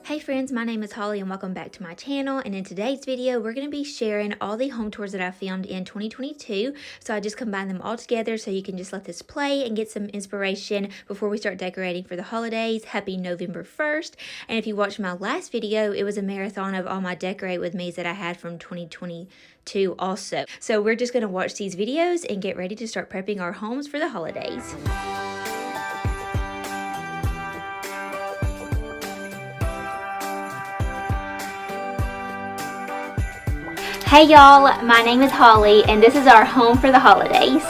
Hey friends, my name is Holly and welcome back to my channel, and in today's video we're going to be sharing all the home tours that I filmed in 2022. So I just combined them all together so you can just let this play and get some inspiration before we start decorating for the holidays. Happy November 1st. And if you watched my last video, it was a marathon of all my decorate with me's that I had from 2022 also. So we're just going to watch these videos and get ready to start prepping our homes for the holidays. Hey y'all, my name is Holly and this is our home for the holidays.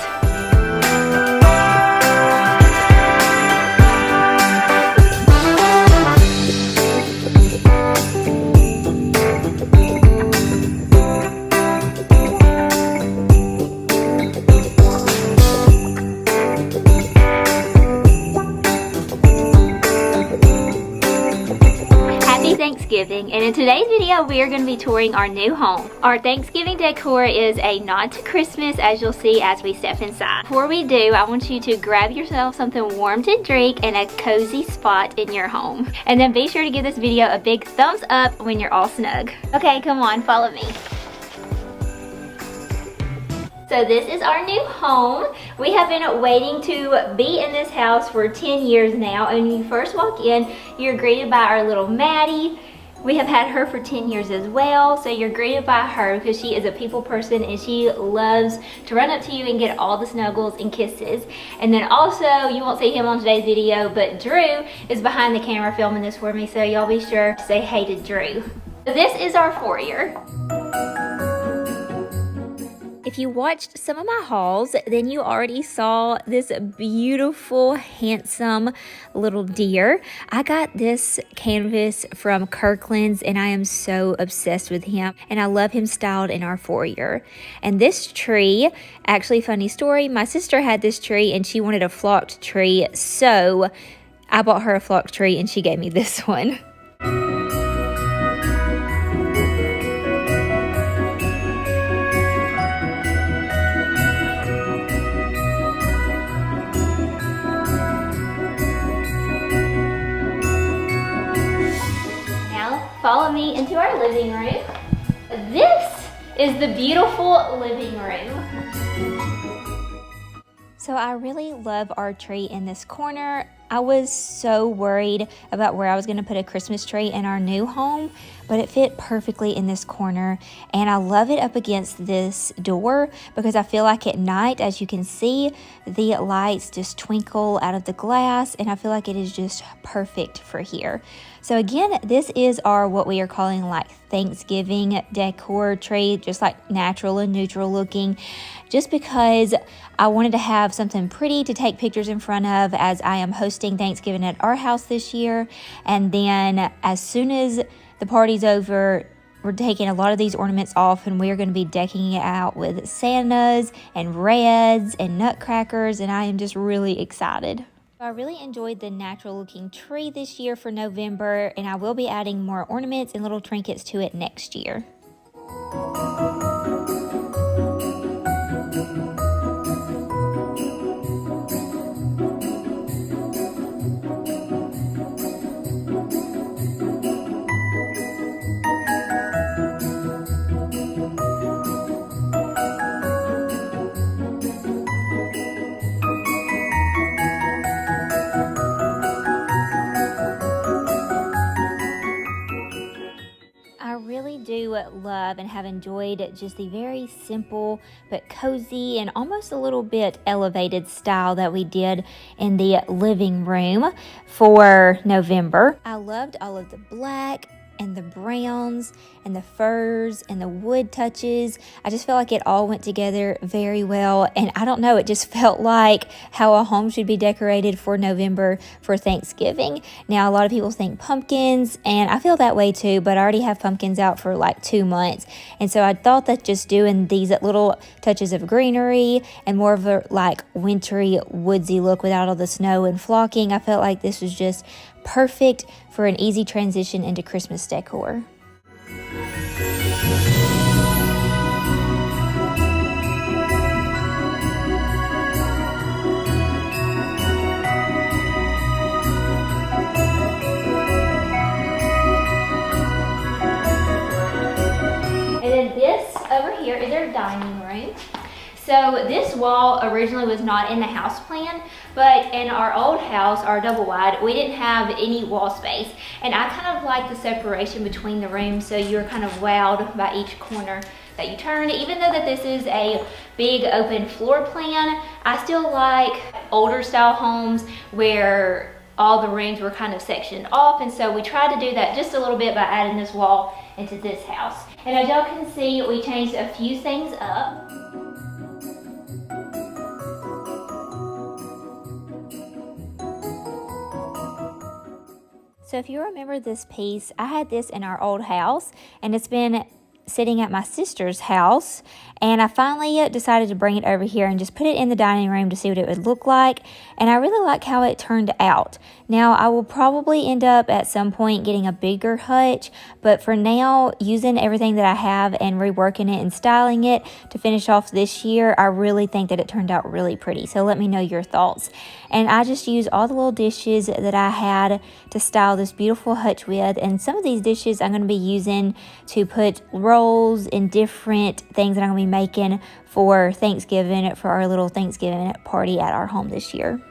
Thanksgiving, and in today's video we are going to be touring our new home. Our Thanksgiving decor is a nod to Christmas, as you'll see as we step inside. Before we do, I want you to grab yourself something warm to drink and a cozy spot in your home, and then be sure to give this video a big thumbs up when you're all snug. Okay, come on, follow me. So this is our new home. We have been waiting to be in this house for 10 years now, and when you first walk in, you're greeted by our little Maddie. We have had her for 10 years as well, so you're greeted by her because she is a people person and she loves to run up to you and get all the snuggles and kisses. And then also, you won't see him on today's video, but Drew is behind the camera filming this for me, so y'all be sure to say hey to Drew. So this is our foyer. If you watched some of my hauls, then you already saw this beautiful, handsome little deer. I got this canvas from Kirkland's and I am so obsessed with him, and I love him styled in our foyer. And this tree, actually funny story, my sister had this tree and she wanted a flocked tree, so I bought her a flocked tree and she gave me this one. Follow me into our living room. This is the beautiful living room. So I really love our tree in this corner. I was so worried about where I was going to put a Christmas tree in our new home, but it fit perfectly in this corner, and I love it up against this door because I feel like at night, as you can see, the lights just twinkle out of the glass, and I feel like it is just perfect for here. So again, this is our what we are calling like Thanksgiving decor tree, just like natural and neutral looking, just because I wanted to have something pretty to take pictures in front of as I am hosting Thanksgiving at our house this year. And then as soon as the party's over, we're taking a lot of these ornaments off and we're going to be decking it out with Santas and reds and nutcrackers, and I am just really excited. I really enjoyed the natural looking tree this year for November, and I will be adding more ornaments and little trinkets to it next year. Love and have enjoyed just the very simple but cozy and almost a little bit elevated style that we did in the living room for November. I loved all of the black and the browns and the furs and the wood touches. I just felt like it all went together very well, and I don't know, it just felt like how a home should be decorated for November for Thanksgiving. Now a lot of people think pumpkins, and I feel that way too, but I already have pumpkins out for like 2 months, and so I thought that just doing these little touches of greenery and more of a like wintry woodsy look without all the snow and flocking, I felt like this was just perfect for an easy transition into Christmas decor. dining room. So this wall originally was not in the house plan, but in our old house, our double wide, we didn't have any wall space. And I kind of like the separation between the rooms, so you're kind of wowed by each corner that you turn. Even though that this is a big open floor plan, I still like older style homes where all the rooms were kind of sectioned off, and so we tried to do that just a little bit by adding this wall into this house. And as y'all can see, we changed a few things up. So if you remember this piece, I had this in our old house, and it's been sitting at my sister's house, and I finally decided to bring it over here and just put it in the dining room to see what it would look like, and I really like how it turned out. Now I will probably end up at some point getting a bigger hutch, but for now, using everything that I have and reworking it and styling it to finish off this year, I really think that it turned out really pretty. So let me know your thoughts. And I just used all the little dishes that I had to style this beautiful hutch with, and some of these dishes I'm going to be using to put rolls and different things that I'm going to be making for Thanksgiving, for our little Thanksgiving party at our home this year.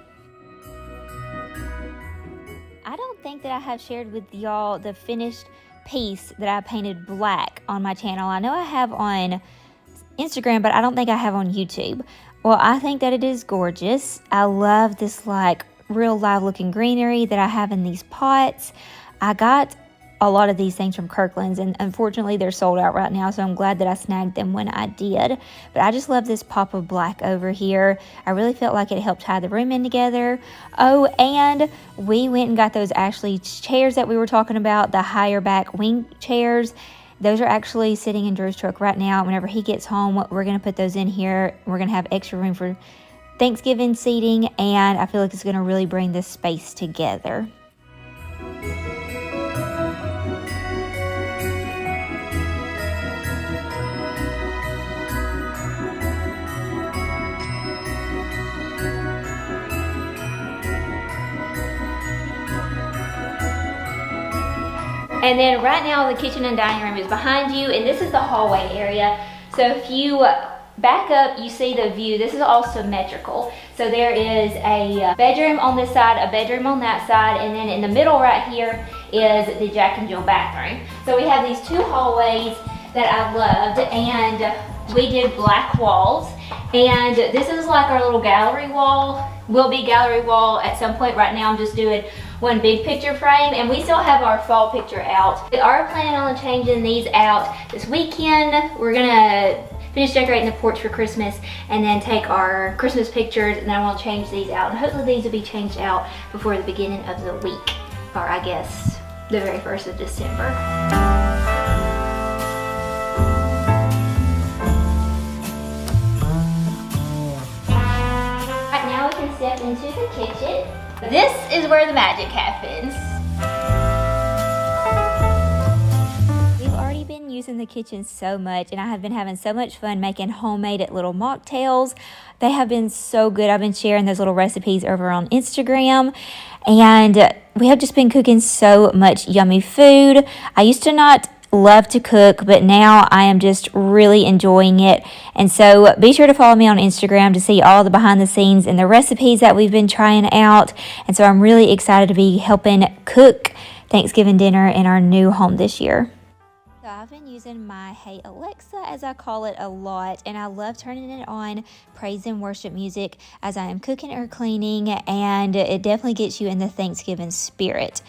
I don't think that I have shared with y'all the finished piece that I painted black on my channel. I know I have on Instagram, but I don't think I have on YouTube. Well, I think that it is gorgeous. I love this like real live looking greenery that I have in these pots. I got a lot of these things from Kirkland's, and unfortunately they're sold out right now, so I'm glad that I snagged them when I did. But I just love this pop of black over here. I really felt like it helped tie the room in together. Oh, and we went and got those Ashley chairs that we were talking about, the higher back wing chairs. Those are actually sitting in Drew's truck right now. Whenever he gets home, we're going to put those in here. We're going to have extra room for Thanksgiving seating, and I feel like it's going to really bring this space together. And then right now the kitchen and dining room is behind you, and this is the hallway area. So if you back up, you see the view. This is all symmetrical. So there is a bedroom on this side, a bedroom on that side, and then in the middle right here is the Jack and Jill bathroom. So we have these two hallways that I loved, and we did black walls. And this is like our little gallery wall. Will be gallery wall at some point. Right now I'm just doing one big picture frame, and we still have our fall picture out. We are planning on changing these out this weekend. We're gonna finish decorating the porch for Christmas and then take our Christmas pictures, and then I will change these out. And hopefully these will be changed out before the beginning of the week, or I guess the very 1st of December. Step into the kitchen. This is where the magic happens. We've already been using the kitchen so much, and I have been having so much fun making homemade little mocktails. They have been so good. I've been sharing those little recipes over on Instagram, and we have just been cooking so much yummy food. I used to not love to cook, but now I am just really enjoying it. And so be sure to follow me on Instagram to see all the behind the scenes and the recipes that we've been trying out. And so I'm really excited to be helping cook Thanksgiving dinner in our new home this year. So I've been using my Hey Alexa, as I call it, a lot, and I love turning it on praise and worship music as I am cooking or cleaning, and it definitely gets you in the Thanksgiving spirit.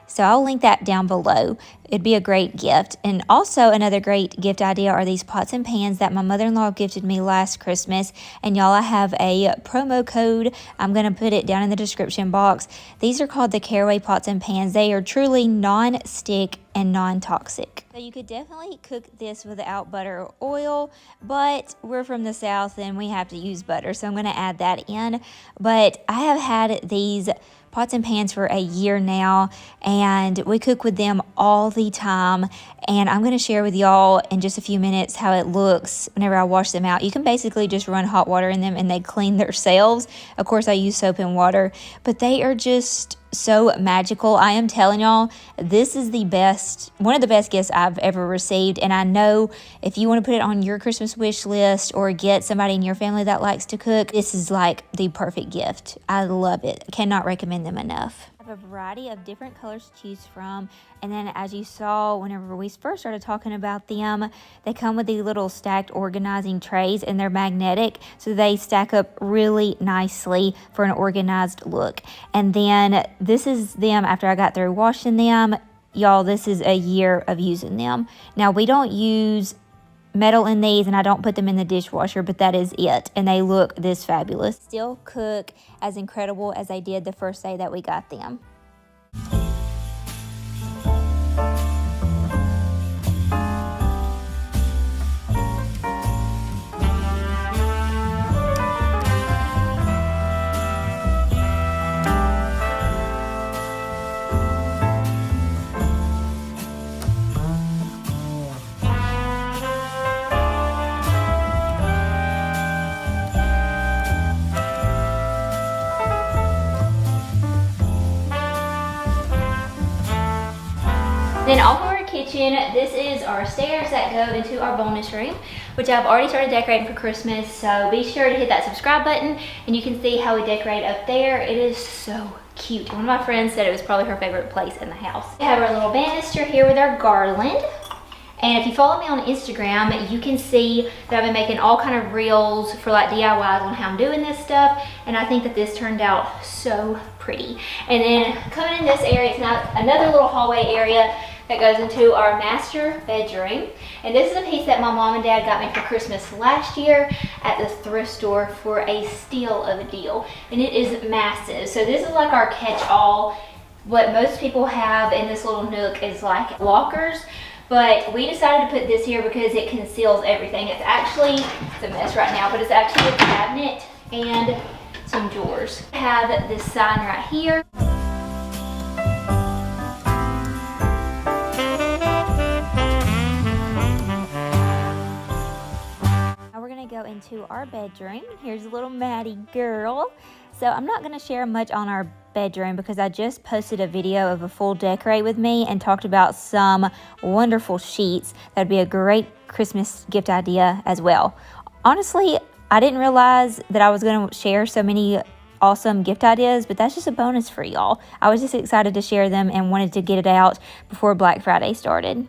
So I'll link that down below. It'd be a great gift. And also another great gift idea are these pots and pans that my mother-in-law gifted me last Christmas. And y'all, I have a promo code. I'm going to put it down in the description box. These are called the Caraway pots and pans. They are truly non-stick and non-toxic. So you could definitely cook this without butter or oil, but we're from the South and we have to use butter, so I'm going to add that in. But I have had these pots and pans for a year now, and we cook with them all the time, and I'm going to share with y'all in just a few minutes how it looks whenever I wash them out. You can basically just run hot water in them and they clean themselves. Of course, I use soap and water, but they are just so magical. I am telling y'all, this is one of the best gifts I've ever received. And I know if you want to put it on your Christmas wish list or get somebody in your family that likes to cook, this is like the perfect gift. I love it. Cannot recommend them enough. I have a variety of different colors to choose from. And then as you saw whenever we first started talking about them, they come with these little stacked organizing trays, and they're magnetic, so they stack up really nicely for an organized look. And then this is them after I got through washing them. Y'all, this is a year of using them. Now, we don't use metal in these, and I don't put them in the dishwasher, but that is it, and they look this fabulous. Still cook as incredible as they did the first day that we got them. Then off of our kitchen, this is our stairs that go into our bonus room, which I've already started decorating for Christmas. So be sure to hit that subscribe button and you can see how we decorate up there. It is so cute. One of my friends said it was probably her favorite place in the house. We have our little banister here with our garland. And if you follow me on Instagram, you can see that I've been making all kind of reels for like DIYs on how I'm doing this stuff. And I think that this turned out so pretty. And then coming in this area, it's now another little hallway area that goes into our master bedroom. And this is a piece that my mom and dad got me for Christmas last year at the thrift store for a steal of a deal. And it is massive. So this is like our catch-all. What most people have in this little nook is like lockers. But we decided to put this here because it conceals everything. It's a mess right now, but it's actually a cabinet and some drawers. I have this sign right here. Now we're gonna go into our bedroom. Here's a little Maddie girl. So I'm not gonna share much on our bedroom because I just posted a video of a full decorate with me and talked about some wonderful sheets. That'd be a great Christmas gift idea as well. Honestly, I didn't realize that I was going to share so many awesome gift ideas, but that's just a bonus for y'all. I was just excited to share them and wanted to get it out before Black Friday started.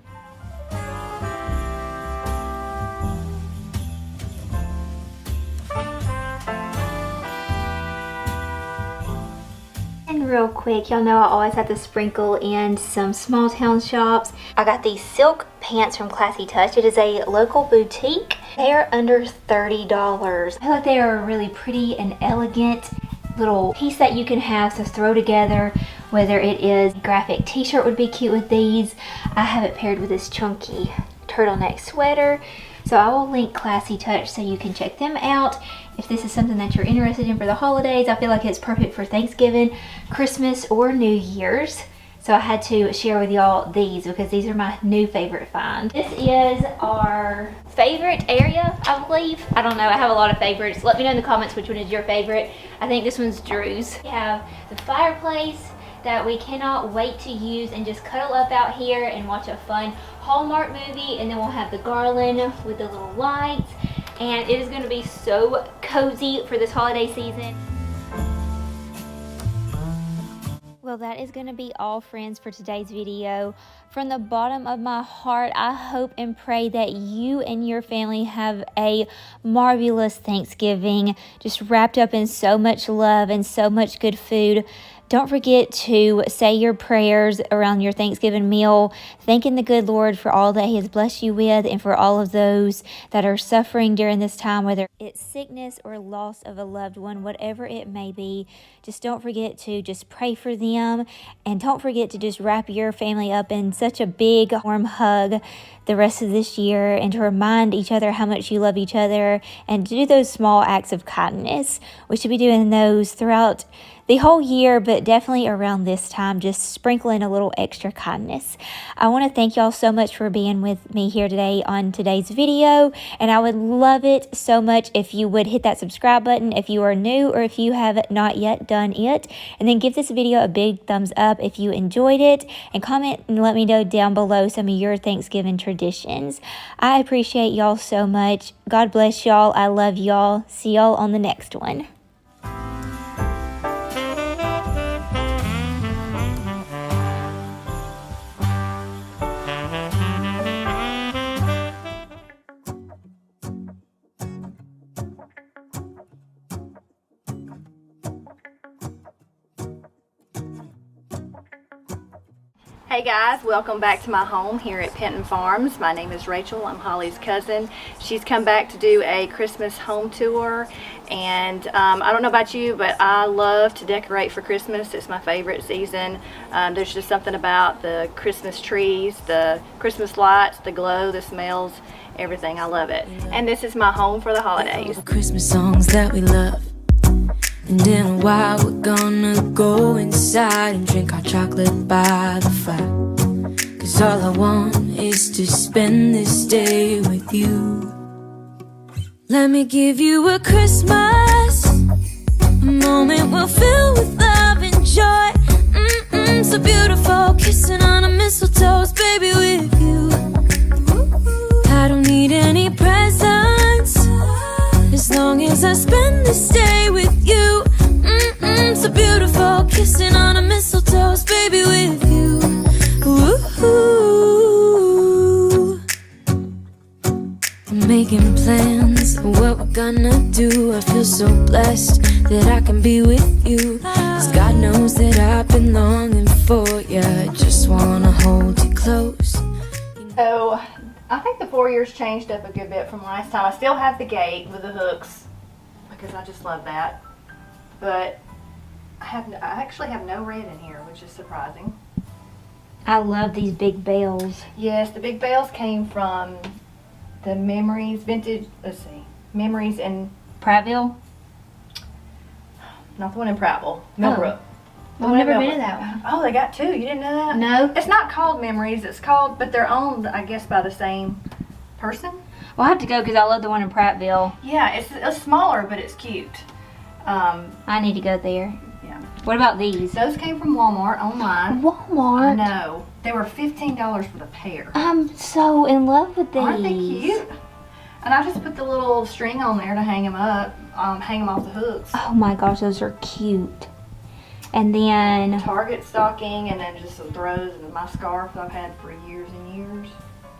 Real quick, y'all know I always have to sprinkle in some small town shops. I got these silk pants from Classy Touch. It is a local boutique. They are under $30. I feel like they are a really pretty and elegant little piece that you can have to throw together, whether it is a graphic t-shirt would be cute with these. I have it paired with this chunky turtleneck sweater. So I will link Classy Touch so you can check them out. If this is something that you're interested in for the holidays, I feel like it's perfect for Thanksgiving, Christmas, or New Year's. So I had to share with y'all these because these are my new favorite find. This is our favorite area, I believe. I don't know, I have a lot of favorites. Let me know in the comments which one is your favorite. I think this one's Drew's. We have the fireplace that we cannot wait to use and just cuddle up out here and watch a fun Hallmark movie. And then we'll have the garland with the little lights. And it is going to be so cozy for this holiday season. Well, that is going to be all, friends, for today's video. From the bottom of my heart, I hope and pray that you and your family have a marvelous Thanksgiving, just wrapped up in so much love and so much good food. Don't forget to say your prayers around your Thanksgiving meal, thanking the good Lord for all that He has blessed you with and for all of those that are suffering during this time, whether it's sickness or loss of a loved one, whatever it may be. Just don't forget to just pray for them, and don't forget to just wrap your family up in such a big warm hug. the rest of this year and to remind each other how much you love each other and to do those small acts of kindness. We should be doing those throughout the whole year, but definitely around this time, just sprinkling a little extra kindness. I want to thank y'all so much for being with me here today on today's video, and I would love it so much if you would hit that subscribe button if you are new or if you have not yet done it, and then give this video a big thumbs up if you enjoyed it, and comment and let me know down below some of your Thanksgiving traditions. I appreciate y'all so much. God bless y'all. I love y'all. See y'all on the next one. Hey guys, welcome back to my home here at Penton Farms. My name is Rachel. I'm Holly's cousin. She's come back to do a Christmas home tour, and I don't know about you, but I love to decorate for Christmas. It's my favorite season. There's just something about the Christmas trees, the Christmas lights, the glow, the smells, everything. I love it. And this is my home for the holidays. The Christmas songs that we love. And in a while we're gonna go inside and drink our chocolate by the fire. 'Cause all I want is to spend this day with you. Let me give you a Christmas, a moment we'll fill with love and joy. So beautiful, kissing on a mistletoe, baby, with you. I don't need any presents, as long as I spend this day with you. So beautiful, kissing on a mistletoe, baby, with you. Ooh. I'm making plans for what we're gonna do. I feel so blessed that I can be with you. 'Cause God knows that I've been longing for you. I just wanna hold you close. So I think the foyer's changed up a good bit from last time. I still have the gate with the hooks because I just love that. But I actually have no red in here, which is surprising. I love these big bells. Yes, the big bells came from the Memories Vintage, Memories in Prattville? not the one in Prattville, Millbrook. The I've one in never been to Millbrook. that one. Oh, they got two. You didn't know that? No. It's not called Memories. It's called, but they're owned, I guess, by the same person. Well, I have to go because I love the one in Prattville. Yeah, it's smaller, but it's cute. I need to go there. Yeah. What about these? Those came from Walmart online. Walmart? No, they were $15 for the pair. I'm so in love with these. Aren't they cute? And I just put the little string on there to hang them up, hang them off the hooks. Oh my gosh, those are cute. And then Target stocking, and then just some throws and my scarf that I've had for years and years.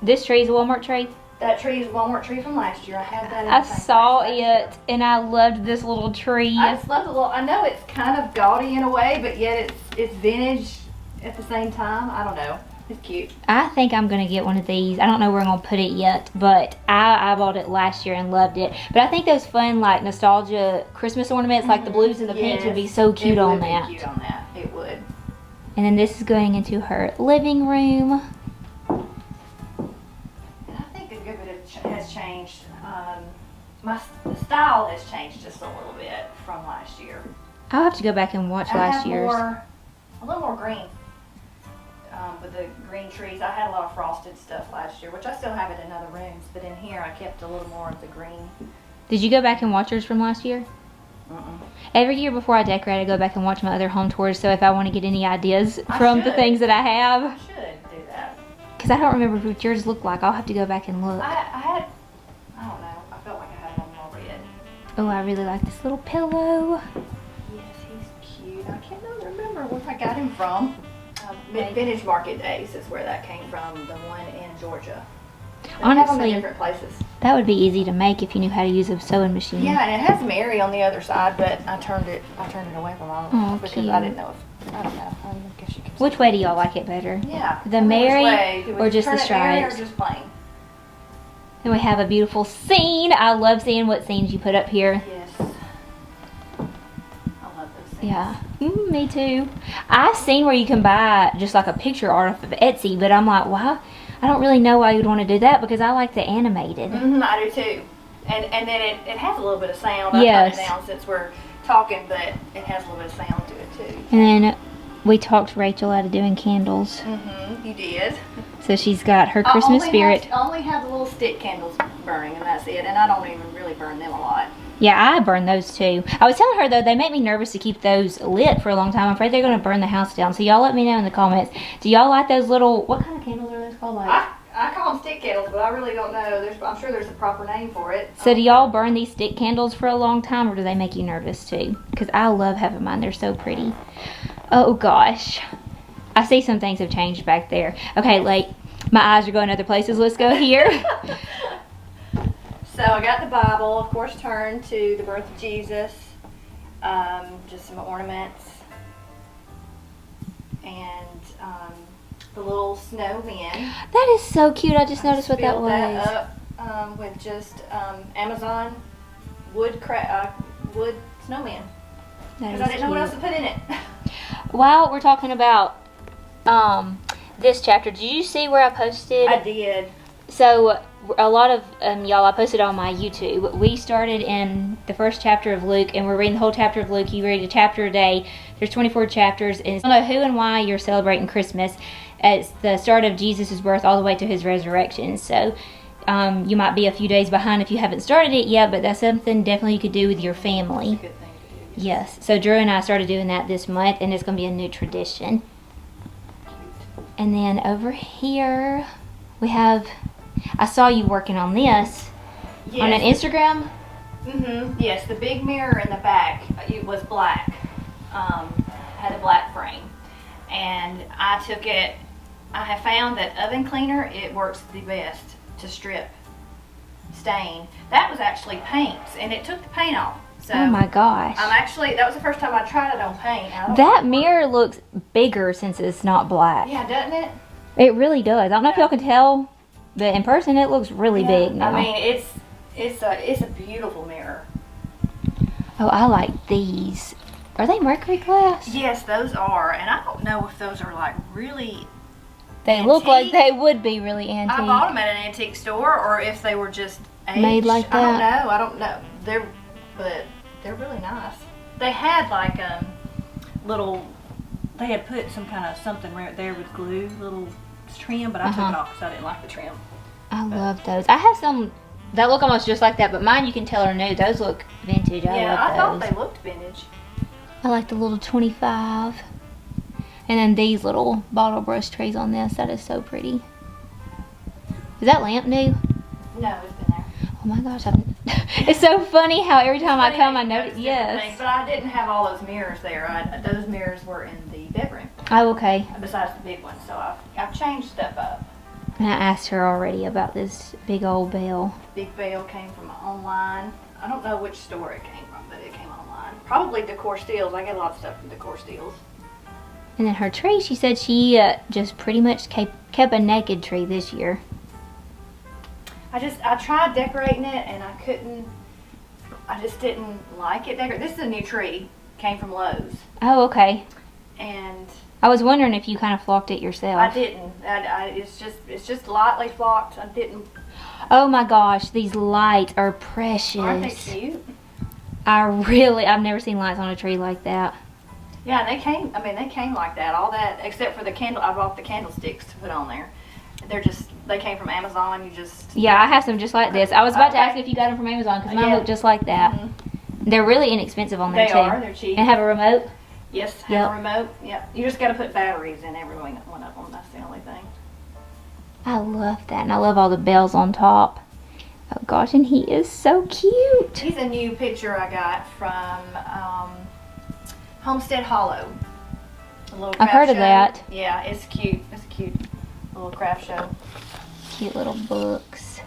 this tree is a Walmart tree. That tree is a Walmart tree from last year. I had that. I saw it and I loved this little tree. I just love the little. I know it's kind of gaudy in a way, but yet it's vintage at the same time. I don't know. It's cute. I think I'm gonna get one of these. I don't know where I'm gonna put it yet, but I bought it last year and loved it. But I think those fun like nostalgia Christmas ornaments, like the blues and the pinks, would be so cute on that. It would be cute on that. It would. And then this is going into her living room. And I think a good bit has changed. The style has changed just a little bit from last year. I'll have to go back and watch last year's. A little more green. With the green trees. I had a lot of frosted stuff last year, which I still have it in other rooms, but in here I kept a little more of the green. Did you go back and watch yours from last year? Every year before I decorate, I go back and watch my other home tours, so if I want to get any ideas from the things that I have. I should do that. Because I don't remember what yours looked like. I'll have to go back and look. I don't know, I felt like I had one more red. Oh, I really like this little pillow. Yes, he's cute. I can't remember where I got him from. Vintage Market Days is where that came from, the one in Georgia. They have them Honestly, in different places. that would be easy to make if you knew how to use a sewing machine. Yeah, and it has Mary on the other side, but I turned it away from all because cute. I didn't know if, I don't know. I guess you can. Which way do y'all like it better? Yeah. The I don't know which Mary way. Do we or just the turn it Mary stripes? or just plain? Then we have a beautiful scene. I love seeing what scenes you put up here. Yes. I love those Yeah, me too. I've seen where you can buy just like a picture art off of Etsy, but I'm like, why? I don't really know why you'd want to do that because I like the animated. I do too. And then it has a little bit of sound. Yes. I turned it down since we're talking, but it has a little bit of sound to it too. And then we talked Rachel out of doing candles. You did. So she's got her Christmas spirit. I only have the little stick candles burning, and that's it. And I don't even really burn them a lot. Yeah, I burn those too. I was telling her though, they make me nervous to keep those lit for a long time. I'm afraid they're going to burn the house down. So y'all let me know in the comments. Do y'all like those little, what kind of candles are those called? Like? I call them stick candles, but I really don't know. I'm sure there's a proper name for it. So do y'all burn these stick candles for a long time, or do they make you nervous too? Because I love having mine. They're so pretty. Oh gosh. I see some things have changed back there. Okay, like my eyes are going other places. Let's go here. So I got the Bible, of course, turned to the birth of Jesus. Just some ornaments. And the little snowman. That is so cute. I just noticed what that was. That up with just Amazon wood snowman. Because I didn't know what else to put in it. While we're talking about this chapter, did you see where I posted? I did. So a lot of y'all, I posted on my YouTube. We started in the first chapter of Luke, and we're reading the whole chapter of Luke. You read a chapter a day. There's 24 chapters, and I don't know who and why you're celebrating Christmas. It's the start of Jesus' birth all the way to his resurrection. So you might be a few days behind if you haven't started it yet, but that's something definitely you could do with your family. That's a good thing to do. Yes. So Drew and I started doing that this month, and it's going to be a new tradition. And then over here, we have, I saw you working on this on an Instagram. Yes, the big mirror in the back, it was black. Had a black frame. And I took it, I have found that oven cleaner, it works the best to strip stain. That was actually paint, and it took the paint off. So Oh my gosh. that was the first time I tried it on paint. That mirror looks bigger since it's not black. Yeah, doesn't it? It really does. I don't know if y'all can tell, but in person it looks really big now. I mean, it's a beautiful mirror. Oh, I like these. Are they mercury glass? Yes, those are, and I don't know if those are like really. They look like they would be really antique. I bought them at an antique store, or if they were just aged. Made like that. I don't know. But they're really nice. They had like little. They had put some kind of something right there with glue, little trim, but I took it off because I didn't like the trim. I love those. I have some that look almost just like that, but mine you can tell are new. Those look vintage. I love I thought those. they looked vintage. I like the little 25. And then these little bottle brush trays on this. That is so pretty. Is that lamp new? No, it's been there. Oh my gosh. It's so funny how every time I come I notice. Yes. But I didn't have all those mirrors there. Those mirrors were in the bedroom. Oh, okay. Besides the big one. So I've changed stuff up. And I asked her already about this big old bell. Big bell came from online. I don't know which store it came from, but it came online. Probably Decor Steals. I get a lot of stuff from Decor Steals. And then her tree, she said she just pretty much kept a naked tree this year. I tried decorating it and I just didn't like it. This is a new tree. Came from Lowe's. Oh, okay. And I was wondering if you kind of flocked it yourself. I didn't. It's just lightly flocked. I didn't. Oh my gosh, these lights are precious. Aren't they cute? I've never seen lights on a tree like that. Yeah, they came like that. All that, except for the candle. I bought the candlesticks to put on there. They came from Amazon. Yeah, I have some just like this. I was about to ask if you got them from Amazon because mine look just like that. They're really inexpensive on there too. They are. They're cheap. And have a remote? Yes, have a remote. Yep. You just got to put batteries in every one of them. That's the only thing. I love that, and I love all the bells on top. Oh gosh, and he is so cute. He's a new picture I got from Homestead Hollow. A little craft I've heard of show. that. Yeah, it's cute. It's cute. A little craft show. Cute little books.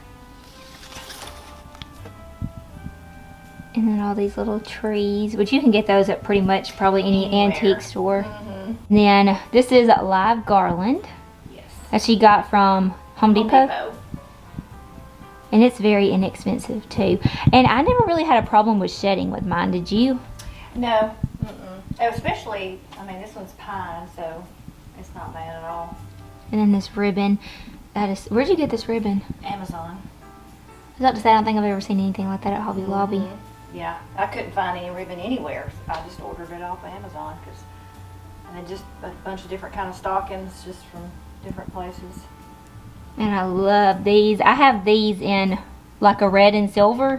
And then all these little trees, which you can get those at pretty much probably any antique store. And then this is live garland. Yes. That she got from Home Depot. And it's very inexpensive too. And I never really had a problem with shedding with mine, did you? No. Especially, I mean, this one's pine, so it's not bad at all. And then this ribbon. That is, where'd you get this ribbon? Amazon. I was about to say, I don't think I've ever seen anything like that at Hobby Lobby. Yeah, I couldn't find any ribbon anywhere. I just ordered it off of Amazon, and then just a bunch of different kind of stockings just from different places. And I love these. I have these in like a red and silver.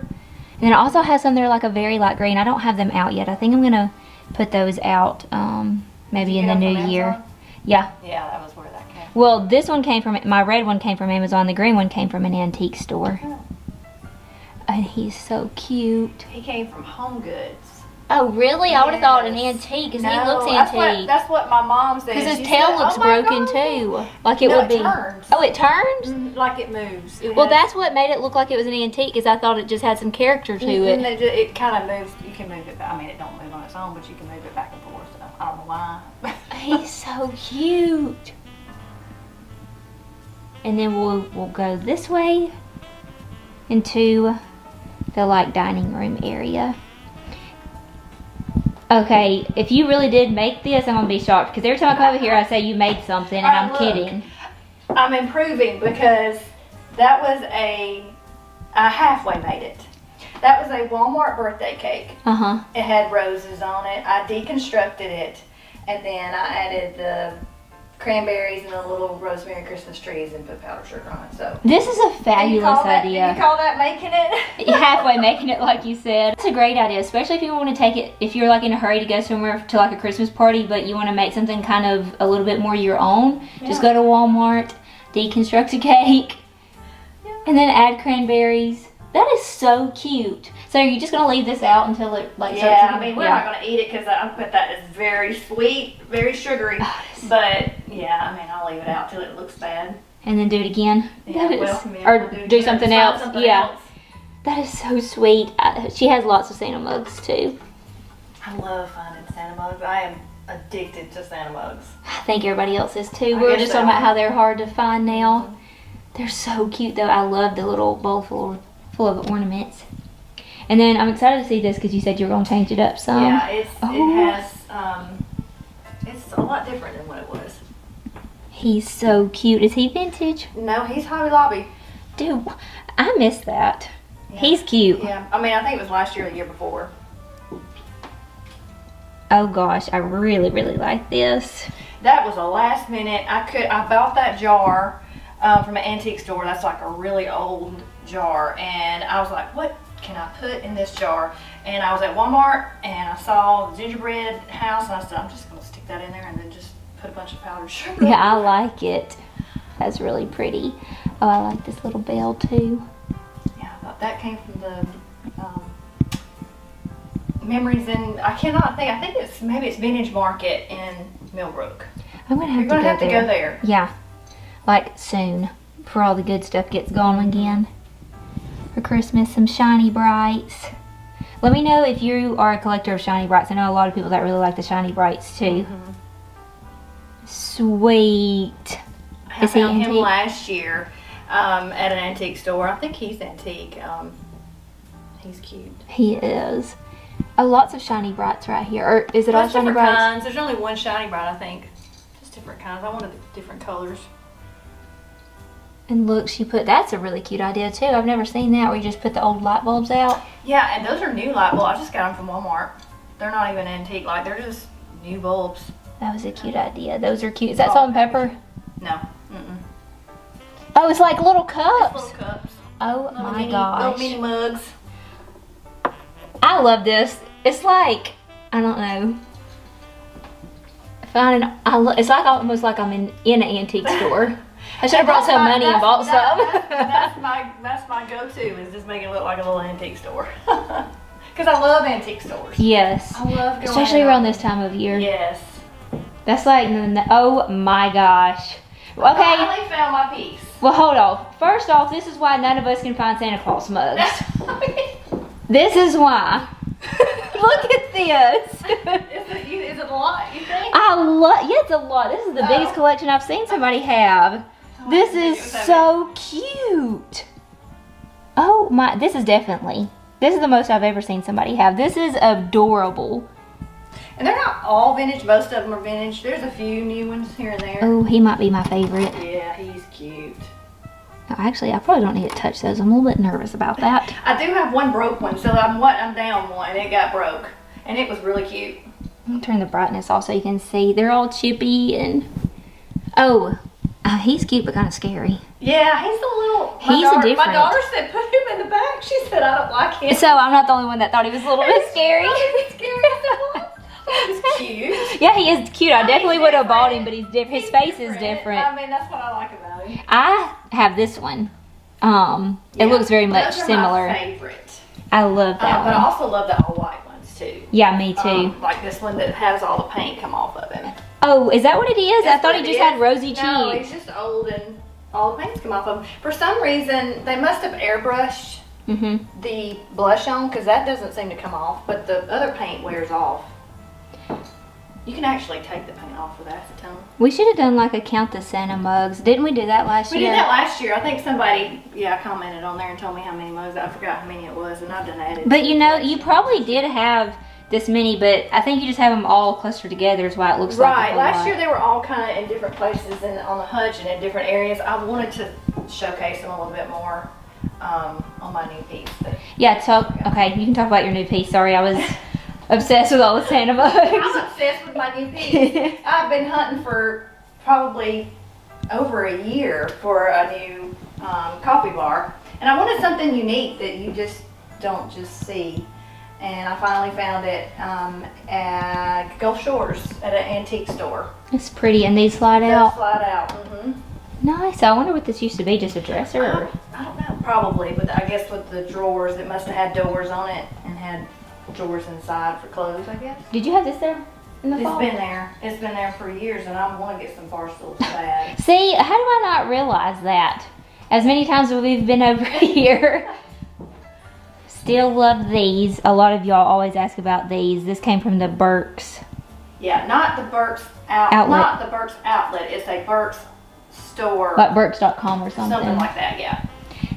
And then I also have some that are like a very light green. I don't have them out yet. I think I'm going to put those out maybe in the new year. Yeah. Yeah, that was where that came from. Well, this one came from, my red one came from Amazon. The green one came from an antique store. Oh. And he's so cute. He came from Home Goods. Oh, really? I would have thought an Yes. antique because No, he looks that's antique. that's what my mom said. Because She his tail said, looks "Oh my broken God." too. Like it No, would it be. turns. Oh, it turns? Like it moves. It Well, has- that's what made it look like it was an antique, because I thought it just had some character to And it. it kind of moves. You can move it back. I mean, it don't move on its own, but you can move it back and forth. So I don't know why. He's so cute. And then we'll go this way into the like dining room area. Okay, if you really did make this, I'm gonna be shocked, because every time I come over here I say you made something, and I'm Look. kidding. I'm improving because that was I halfway made it. That was a Walmart birthday cake. Uh-huh. It had roses on it. I deconstructed it, and then I added the cranberries and the little rosemary Christmas trees and put powdered sugar on it. So This is a fabulous idea. You call that making it? Halfway making it, like you said. It's a great idea, especially if you want to take it, if you're like in a hurry to go somewhere to like a Christmas party, but you want to make something kind of a little bit more your own. Just go to Walmart, deconstruct a cake, and then add cranberries. That is so cute. So are you just gonna leave this out until it like starts Yeah, to I mean, we're not going to eat it because I bet that is very sweet, very sugary. But yeah, I mean, I'll leave it out till it looks bad. And then do it again. Yeah, That is- well, yeah, or we'll do it do again. something Find else. something Yeah. else. That is so sweet. She has lots of Santa mugs too. I love finding Santa mugs. I am addicted to Santa mugs. I think everybody else is too. I We were guess just so. talking about how they're hard to find now. They're so cute though. I love the little bowl full of ornaments. And then I'm excited to see this because you said you were going to change it up some. Yeah, it Oh. has, it's a lot different than what it was. He's so cute. Is he vintage? No, he's Hobby Lobby. Dude, I miss that. Yeah. He's cute. Yeah, I mean, I think it was last year or the year before. Oh gosh, I really, really like this. That was a last minute. I bought that jar from an antique store. That's like a really old jar, and I was like, what can I put in this jar? And I was at Walmart and I saw the gingerbread house, and I said, I'm just gonna stick that in there and then just put a bunch of powdered sugar. Yeah, I like it. That's really pretty. Oh, I like this little bell too. Yeah, but that came from the Memories in, I cannot think, I think maybe it's Vintage Market in Millbrook. I'm gonna have You're gonna have to go there. Yeah, like soon, before all the good stuff gets going again. For Christmas, some Shiny Brights. Let me know if you are a collector of Shiny Brights. I know a lot of people that really like the Shiny Brights too. Sweet. I Is he found him antique? last year at an antique store. I think he's antique. He's cute. He is. Oh, lots of Shiny Brights right here. Or is it all There's Shiny different Brights? kinds. There's only one Shiny Bright, I think. Just different kinds. I wanted different colors. And look, she put, that's a really cute idea too. I've never seen that where you just put the old light bulbs out. Yeah, and those are new light bulbs. I just got them from Walmart. They're not even antique. Like, they're just new bulbs. That was a cute idea. Those are cute. Is that salt and pepper? No. Mm-mm. Oh, it's like little Just cups. little cups. Oh Little my mini, gosh. Little mini mugs. I love this. It's like, I don't know. It's like almost like I'm in an antique store. I should have brought some money and bought some. That's my go-to, is just make it look like a little antique store. Because I love antique stores. Yes. I love going Especially out. around this time of year. Yes. That's like, oh my gosh. I Okay. finally found my piece. Well, hold on. First off, this is why none of us can find Santa Claus mugs. This is why. Look at this. Is it a lot, you think? Yeah, it's a lot. This is the biggest collection I've seen somebody have. This is so cute. Oh my, this is the most I've ever seen somebody have. This is adorable. And they're not all vintage. Most of them are vintage. There's a few new ones here and there. Oh, he might be my favorite. Yeah, he's cute. No, actually, I probably don't need to touch those. I'm a little bit nervous about that. I do have one broke one, so I'm down one. It got broke, and it was really cute. I'll turn the brightness off so you can see. They're all chippy and... Oh, he's cute but kind of scary. Yeah, he's a little... Different. My daughter said put him in the back. She said I don't like him. So I'm not the only one that thought he was a little bit scary. He's scary. He's cute. Yeah, he is cute. I definitely would have bought him, but he's different. His face is different. I mean, that's what I like about him. I have this one. It looks very much those are similar. My favorite. I love that But I one. also love the all white ones too. Yeah, me too. Like this one that has all the paint come off of him. Oh, is that what it is? I thought he just had rosy cheeks. No, he's just old and all the paint's come off of him. For some reason, they must have airbrushed the blush on because that doesn't seem to come off, but the other paint wears off. You can actually take the paint off with acetone. We should have done like a count the Santa mugs. Didn't we do that last year? We did that last year. I think somebody, commented on there and told me how many mugs. I forgot how many it was, and I've done added. But you know, you probably did have this many, but I think you just have them all clustered together is why it looks like a Right. whole Last lot. year they were all kind of in different places and on the hutch and in different areas. I wanted to showcase them a little bit more on my new piece. Yeah, okay, you can talk about your new piece. Sorry, I was obsessed with all the Santa mugs. I'm obsessed with my new piece. I've been hunting for probably over a year for a new coffee bar. And I wanted something unique that you just don't just see. And I finally found it at Gulf Shores at an antique store. It's pretty, and these slide They'll out. slide out. Nice. I wonder what this used to be, just a dresser? Or... I don't know, probably, but I guess with the drawers, it must have had doors on it and had drawers inside for clothes, I guess. Did you have this there in the fall? It's been there. It's been there for years, and I want to get some bar stools bad. See, how do I not realize that? As many times as we've been over here. Still love these. A lot of y'all always ask about these. This came from the Burks. Yeah, not the Burks Outlet. Not the Burks Outlet. It's a Burks store. Like Burks.com or something. Something like that, yeah.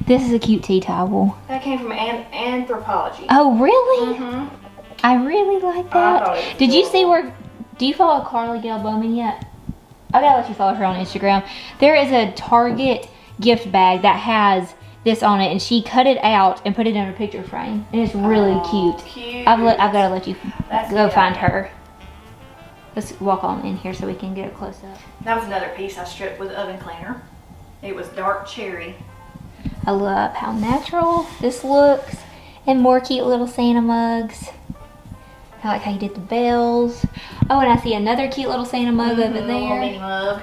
This is a cute tea towel. That came from Anthropology. Oh, really? I really like that. I thought it was Did you see adorable. do you follow Carly Gail Bowman yet? I gotta let you follow her on Instagram. There is a Target gift bag that has this on it, and she cut it out and put it in a picture frame, and it's really cute. Cute. I've got to let you That's go cute. find her. Let's walk on in here so we can get a close up. That was another piece I stripped with oven cleaner. It was dark cherry. I love how natural this looks, and more cute little Santa mugs. I like how you did the bells. Oh, and I see another cute little Santa mug over A little there. mini mug.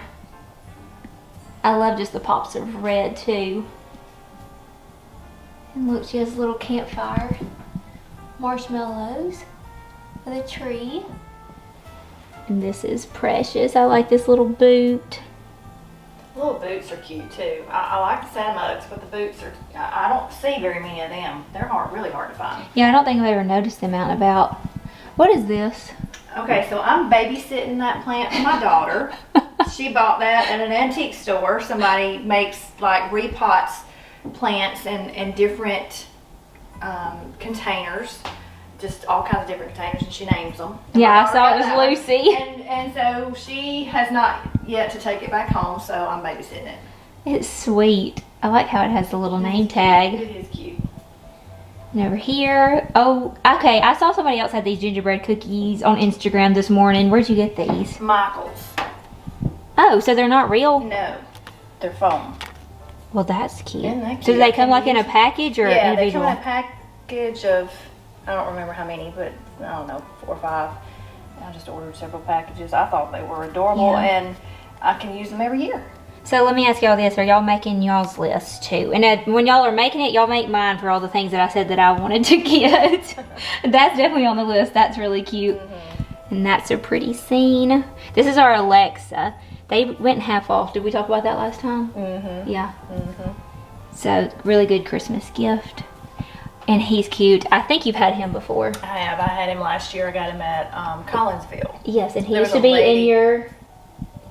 I love just the pops of red too. And look, she has a little campfire. Marshmallows with a tree. And this is precious. I like this little boot. Little boots are cute too. I like the Santa mugs, but the boots are, I don't see very many of them. They're really hard to find. Yeah, I don't think I've ever noticed them out and about. What is this? Okay, so I'm babysitting that plant for my daughter. She bought that at an antique store. Somebody makes like repots plants in different containers, just all kinds of different containers, and she names them. And Yeah, my I daughter saw got it was that one. Lucy. And so she has not yet to take it back home, so I'm babysitting it. It's sweet. I like how it has the little name tag. It is cute. And over here, oh, okay, I saw somebody else had these gingerbread cookies on Instagram this morning. Where'd you get these? Michael's. Oh, so they're not real? No, they're foam. Well, that's cute. Isn't that So do cute? they come like in a package or Yeah, individual? they come in a package of, I don't remember how many, but I don't know, 4 or 5. I just ordered several packages. I thought they were adorable, Yeah. and I can use them every year. So let me ask y'all this. Are y'all making y'all's list too? And when y'all are making it, y'all make mine for all the things that I said that I wanted to get. That's definitely on the list. That's really cute. And that's a pretty scene. This is our Alexa. They went half off. Did we talk about that last time? Yeah. So really good Christmas gift. And he's cute. I think you've had him before. I have. I had him last year. I got him at Collinsville. Yes, and he There used was to a be lady- in your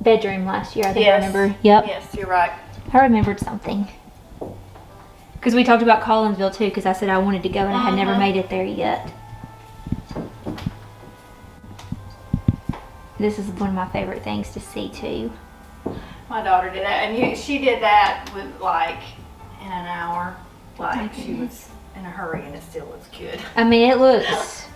bedroom last year. I think I Yes. remember. Yep. Yes, you're right. I remembered something. Because we talked about Collinsville too, because I said I wanted to go and I had never made it there yet. This is one of my favorite things to see too. My daughter did that, and she did that with like in an hour. Like she was in a hurry, and it still looks good. I mean, it looks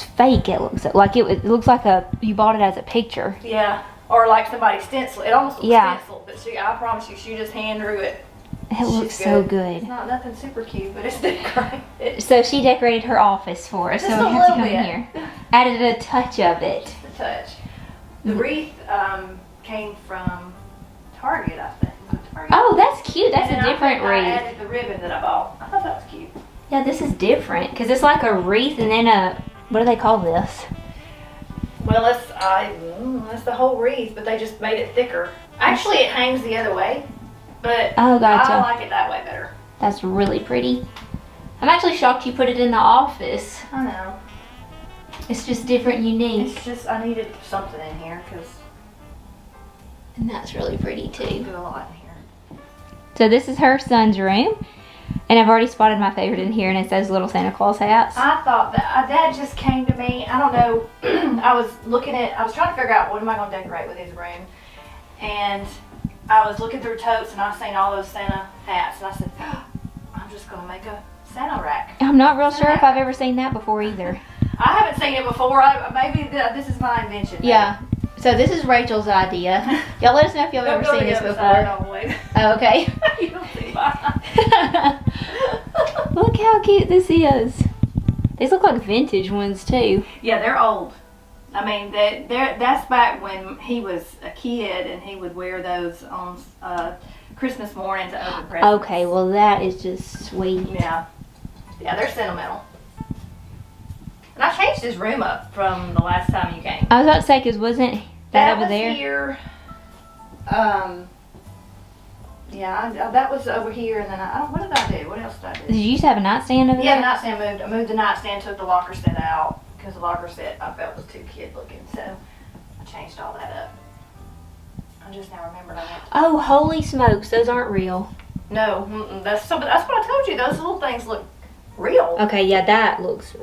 fake. It looks like it looks like you bought it as a picture. Yeah, or like somebody stenciled. It almost looks stenciled, but I promise you, she just hand drew it. It looks so good. It's not nothing super cute, but it's decorated. So she decorated her office for us. Just so we a have to little come in here. Added a touch of it. Just a touch. The wreath came from Target, I think. Target. Oh, that's cute. That's and a different I wreath. added the ribbon that I bought. I thought that was cute. Yeah, this is different because it's like a wreath and then what do they call this? Well, that's the whole wreath, but they just made it thicker. Actually, it hangs the other way, but gotcha. I like it that way better. That's really pretty. I'm actually shocked you put it in the office. I know. It's just different, unique. It's just, I needed something in here because And that's really pretty I too. do a lot in here. So this is her son's room. And I've already spotted my favorite in here, and it's those little Santa Claus hats. I thought that Dad just came to me. I don't know. I was trying to figure out what am I going to decorate with his room, and I was looking through totes and I seen all those Santa hats, and I said, I'm just going to make a Santa rack. I'm not real sure if I've ever seen that before either. I haven't seen it before. Maybe this is my invention. Maybe. Yeah. So this is Rachel's idea. Y'all let us know if y'all have ever seen this before. Oh, okay. You don't see mine. Look how cute this is. These look like vintage ones too. Yeah, they're old. I mean, that's back when he was a kid and he would wear those on Christmas morning to open presents. Okay, well that is just sweet. Yeah. Yeah, they're sentimental. And I changed his room up from the last time you came. I was about to say, because wasn't that over was there? Here. Yeah, that was over here, and then what did I do? What else did I do? Did you used to have a nightstand over Yeah, there? the nightstand moved. I moved the nightstand, took the locker set out because the locker set I felt was too kid looking, so I changed all that up. I just now remembered I went. Oh, holy smokes! Those aren't real. No, that's what I told you. Those little things look real. Okay, yeah, that looks.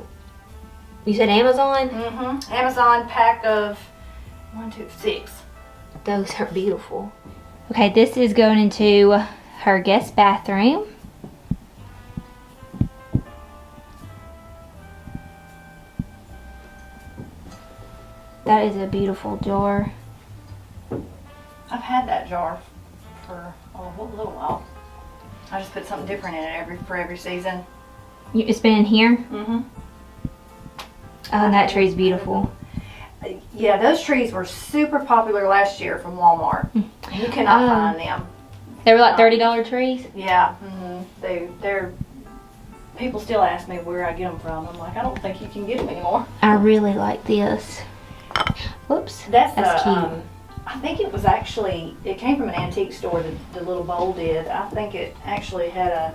You said Amazon? Mm-hmm. Amazon pack of 1, 2, 6. Those are beautiful. Okay, this is going into her guest bathroom. That is a beautiful jar. I've had that jar for a little while. I just put something different in it for every season. It's been in here? Mm-hmm. Oh, and that tree's beautiful. Yeah, those trees were super popular last year from Walmart. You cannot find them. They were like $30 trees? Yeah. Mm-hmm. They're. People still ask me where I get them from. I'm like, I don't think you can get them anymore. I really like this. Whoops. That's cute. I think it was actually, it came from an antique store, the little bowl did. I think it actually had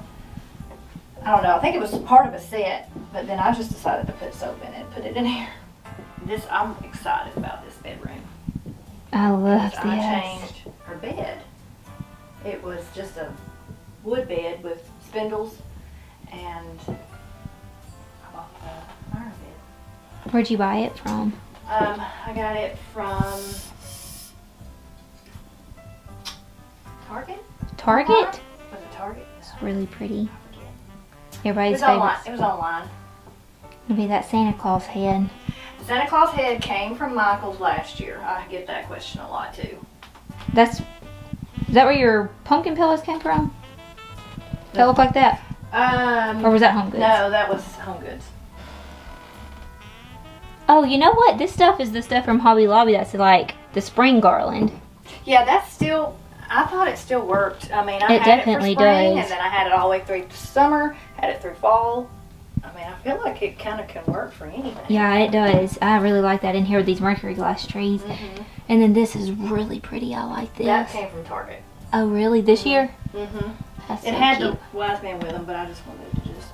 I don't know, I think it was part of a set, but then I just decided to put soap in it and put it in here. I'm excited about this bedroom. I love this. I changed her bed. It was just a wood bed with spindles, and I bought the iron bed. Where'd you buy it from? I got it from Target. Target? Was it Target? It's really pretty. It Everybody's was online. favorite. It was online. It'll be that Santa Claus head. The Santa Claus head came from Michael's last year. I get that question a lot too. Is that where your pumpkin pillows came from? That look like that? Or was that Home Goods? No, that was Home Goods. Oh, you know what? This stuff is the stuff from Hobby Lobby that's like the spring garland. Yeah, that's still. I thought it still worked. I mean, I It had definitely it for spring, does. and then I had it all the way through summer. Had it through fall. I mean, I feel like it kind of can work for anything. Yeah, it does. I really like that in here with these mercury glass trees. Mm-hmm. And then this is really pretty. I like this. That came from Target. Oh, really? This year? Mm-hmm. That's It so had cute. the wise man with them, but I just wanted to just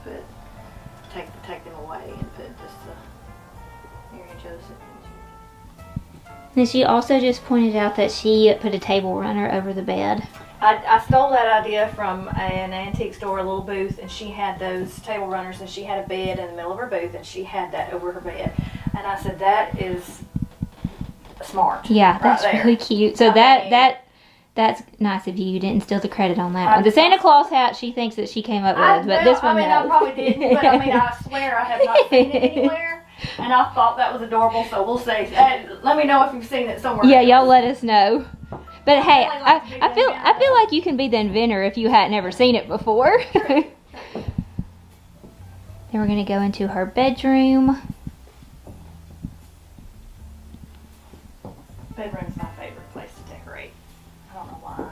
take them away and put just Mary and Joseph. And she also just pointed out that she put a table runner over the bed. I stole that idea from an antique store, a little booth, and she had those table runners, and she had a bed in the middle of her booth, and she had that over her bed. And I said, that is smart. Yeah, that's right there. really cute. So that's nice of you. You didn't steal the credit on that one. The Santa Claus hat she thinks that she came up with, but this one, I probably didn't, but I swear I have not seen it anywhere, and I thought that was adorable, so we'll see. Let me know if you've seen it somewhere. Yeah, y'all let us know. But hey, really like to be I feel like you can be the inventor if you hadn't ever seen it before. Then we're gonna go into her bedroom. Bedroom's my favorite place to decorate. I don't know why.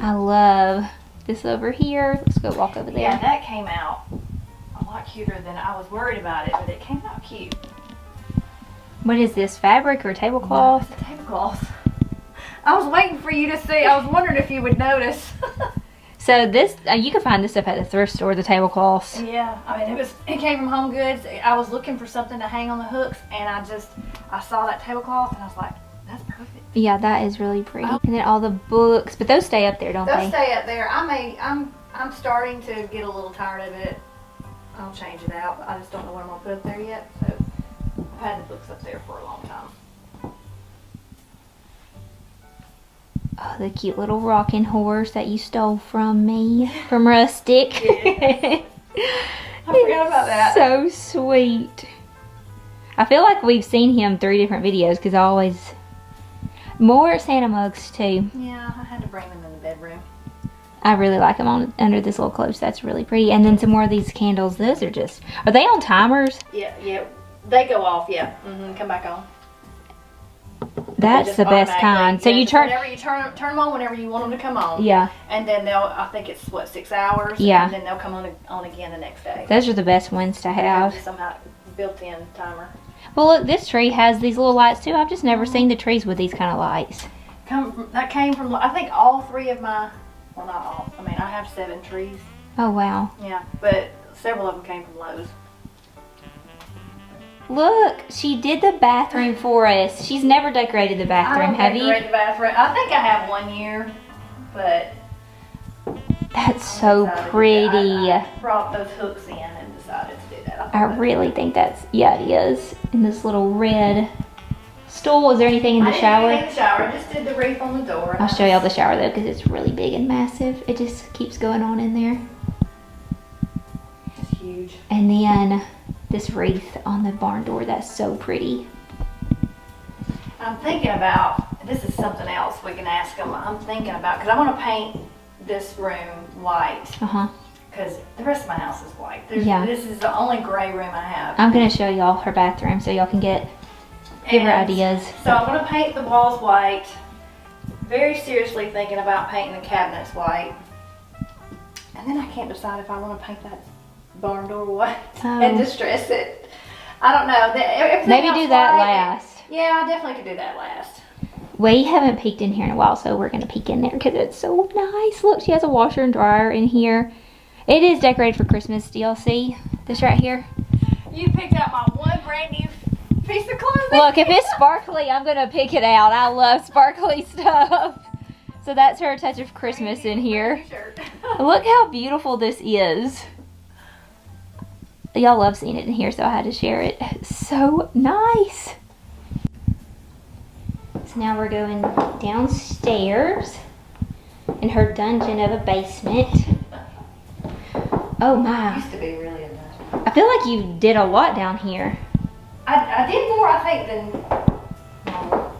I love this over here. Let's go walk over there. Yeah, that came out a lot cuter than I was worried about it, but it came out cute. What is this, fabric or tablecloth? It's a tablecloth. I was waiting for you to see. I was wondering if you would notice. So this, you can find this stuff at the thrift store, the tablecloths. Yeah, I mean, it came from Home Goods. I was looking for something to hang on the hooks, and I saw that tablecloth, and I was like, that's perfect. Yeah, that is really pretty. And then all the books, but those stay up there, don't They'll they? stay up there. I'm starting to get a little tired of it. I'll change it out. I just don't know what I'm gonna put up there yet. So I've had the books up there for a long time. Oh, the cute little rocking horse that you stole from me, from Rustic. Yeah. I forgot about that. So sweet. I feel like we've seen him 3 different videos because I always... More Santa mugs too. Yeah, I had to bring them in the bedroom. I really like them on under this little clothes. That's really pretty. And then some more of these candles. Those are just... Are they on timers? Yeah. They go off, yeah. Come back on. That's the best kind. So you turn... Whenever you turn them on whenever you want them to come on. Yeah. And then I think it's, 6 hours? Yeah. And then they'll come on again the next day. Those are the best ones to have. Somehow built-in timer. Well, look, this tree has these little lights too. I've just never seen the trees with these kind of lights. That came from, I think all 3 of my, well, not all. I mean, I have 7 trees. Oh, wow. Yeah, but several of them came from Lowe's. Look, she did the bathroom for us. She's never decorated the bathroom, have you? I decorated the bathroom. I think I have 1 year, but That's so pretty. I brought those hooks in and decided to do that. I really think that's, yeah, it is. And this little red stool. Is there anything in the shower? I didn't do anything in the shower. I just did the wreath on the door. I'll show y'all the shower though because it's really big and massive. It just keeps going on in there. It's huge. And then this wreath on the barn door. That's so pretty. I'm thinking about, this is something else we can ask them. I'm thinking about, because I want to paint this room white. Uh-huh. Because the rest of my house is white. Yeah. This is the only gray room I have. I'm going to show y'all her bathroom so y'all can give her ideas. So I'm going to paint the walls white. Very seriously thinking about painting the cabinets white. And then I can't decide if I want to paint that barn door white and distress it. I don't know. Maybe do that last. Yeah, I definitely could do that last. We haven't peeked in here in a while, so we're going to peek in there because it's so nice. Look, she has a washer and dryer in here. It is decorated for Christmas. Do y'all see this right here? You picked out my one brand new piece of clothing. Look, if it's sparkly, I'm going to pick it out. I love sparkly stuff. So that's her touch of Christmas in here. Look how beautiful this is. Y'all love seeing it in here, so I had to share it. So nice. So now we're going downstairs in her dungeon of a basement. Oh my. It used to be really a dungeon. I feel like you did a lot down here. I did more, I think, than normal.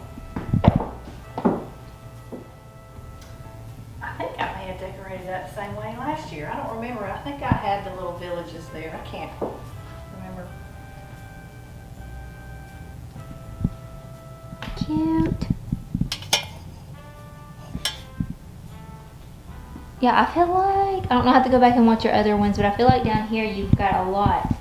I think I may have decorated that the same way last year. I don't remember. I think I had the little villages there. I can't remember. Cute. Yeah, I feel like, I don't know how to go back and watch your other ones, but I feel like down here you've got a lot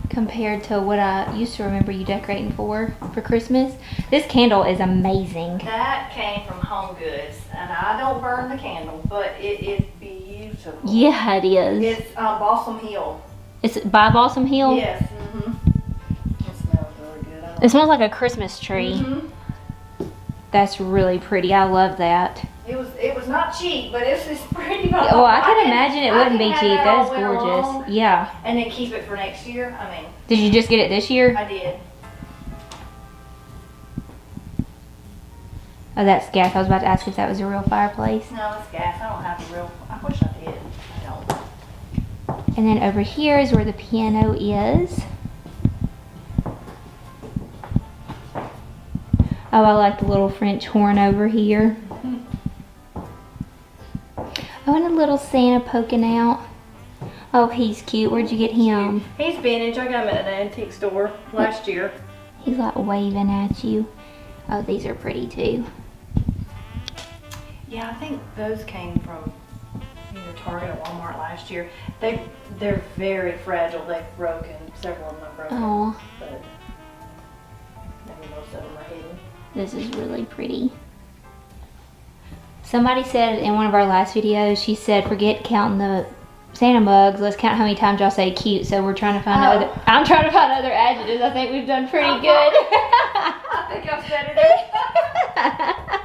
compared to what I used to remember you decorating for Christmas. This candle is amazing. That came from Home Goods, and I don't burn the candle, but it is beautiful. Yeah, it is. It's Balsam Hill. It's by Balsam Hill? Yes. It smells really good. It smells like a Christmas tree. That's really pretty. I love that. It was not cheap, but it's just pretty. Well, I can imagine it wouldn't be cheap. That is gorgeous. Yeah. And then keep it for next year. I mean. Did you just get it this year? I did. Oh, that's gas. I was about to ask if that was a real fireplace. No, it's gas. I don't have a real, I wish I did. I don't. And then over here is where the piano is. Oh, I like the little French horn over here. Oh, and a little Santa poking out. Oh, he's cute. Where'd you get him? He's vintage. I got him at an antique store last year. He's like waving at you. Oh, these are pretty too. Yeah, I think those came from either Target or Walmart last year. They're very fragile. They've broken. Several of them are broken. Oh, But maybe most of them are hidden. this is really pretty. Somebody said in one of our last videos, she said, forget counting the Santa mugs. Let's count how many times y'all say cute. So we're trying to find I'm trying to find other adjectives. I think we've done pretty good. I think I've said it.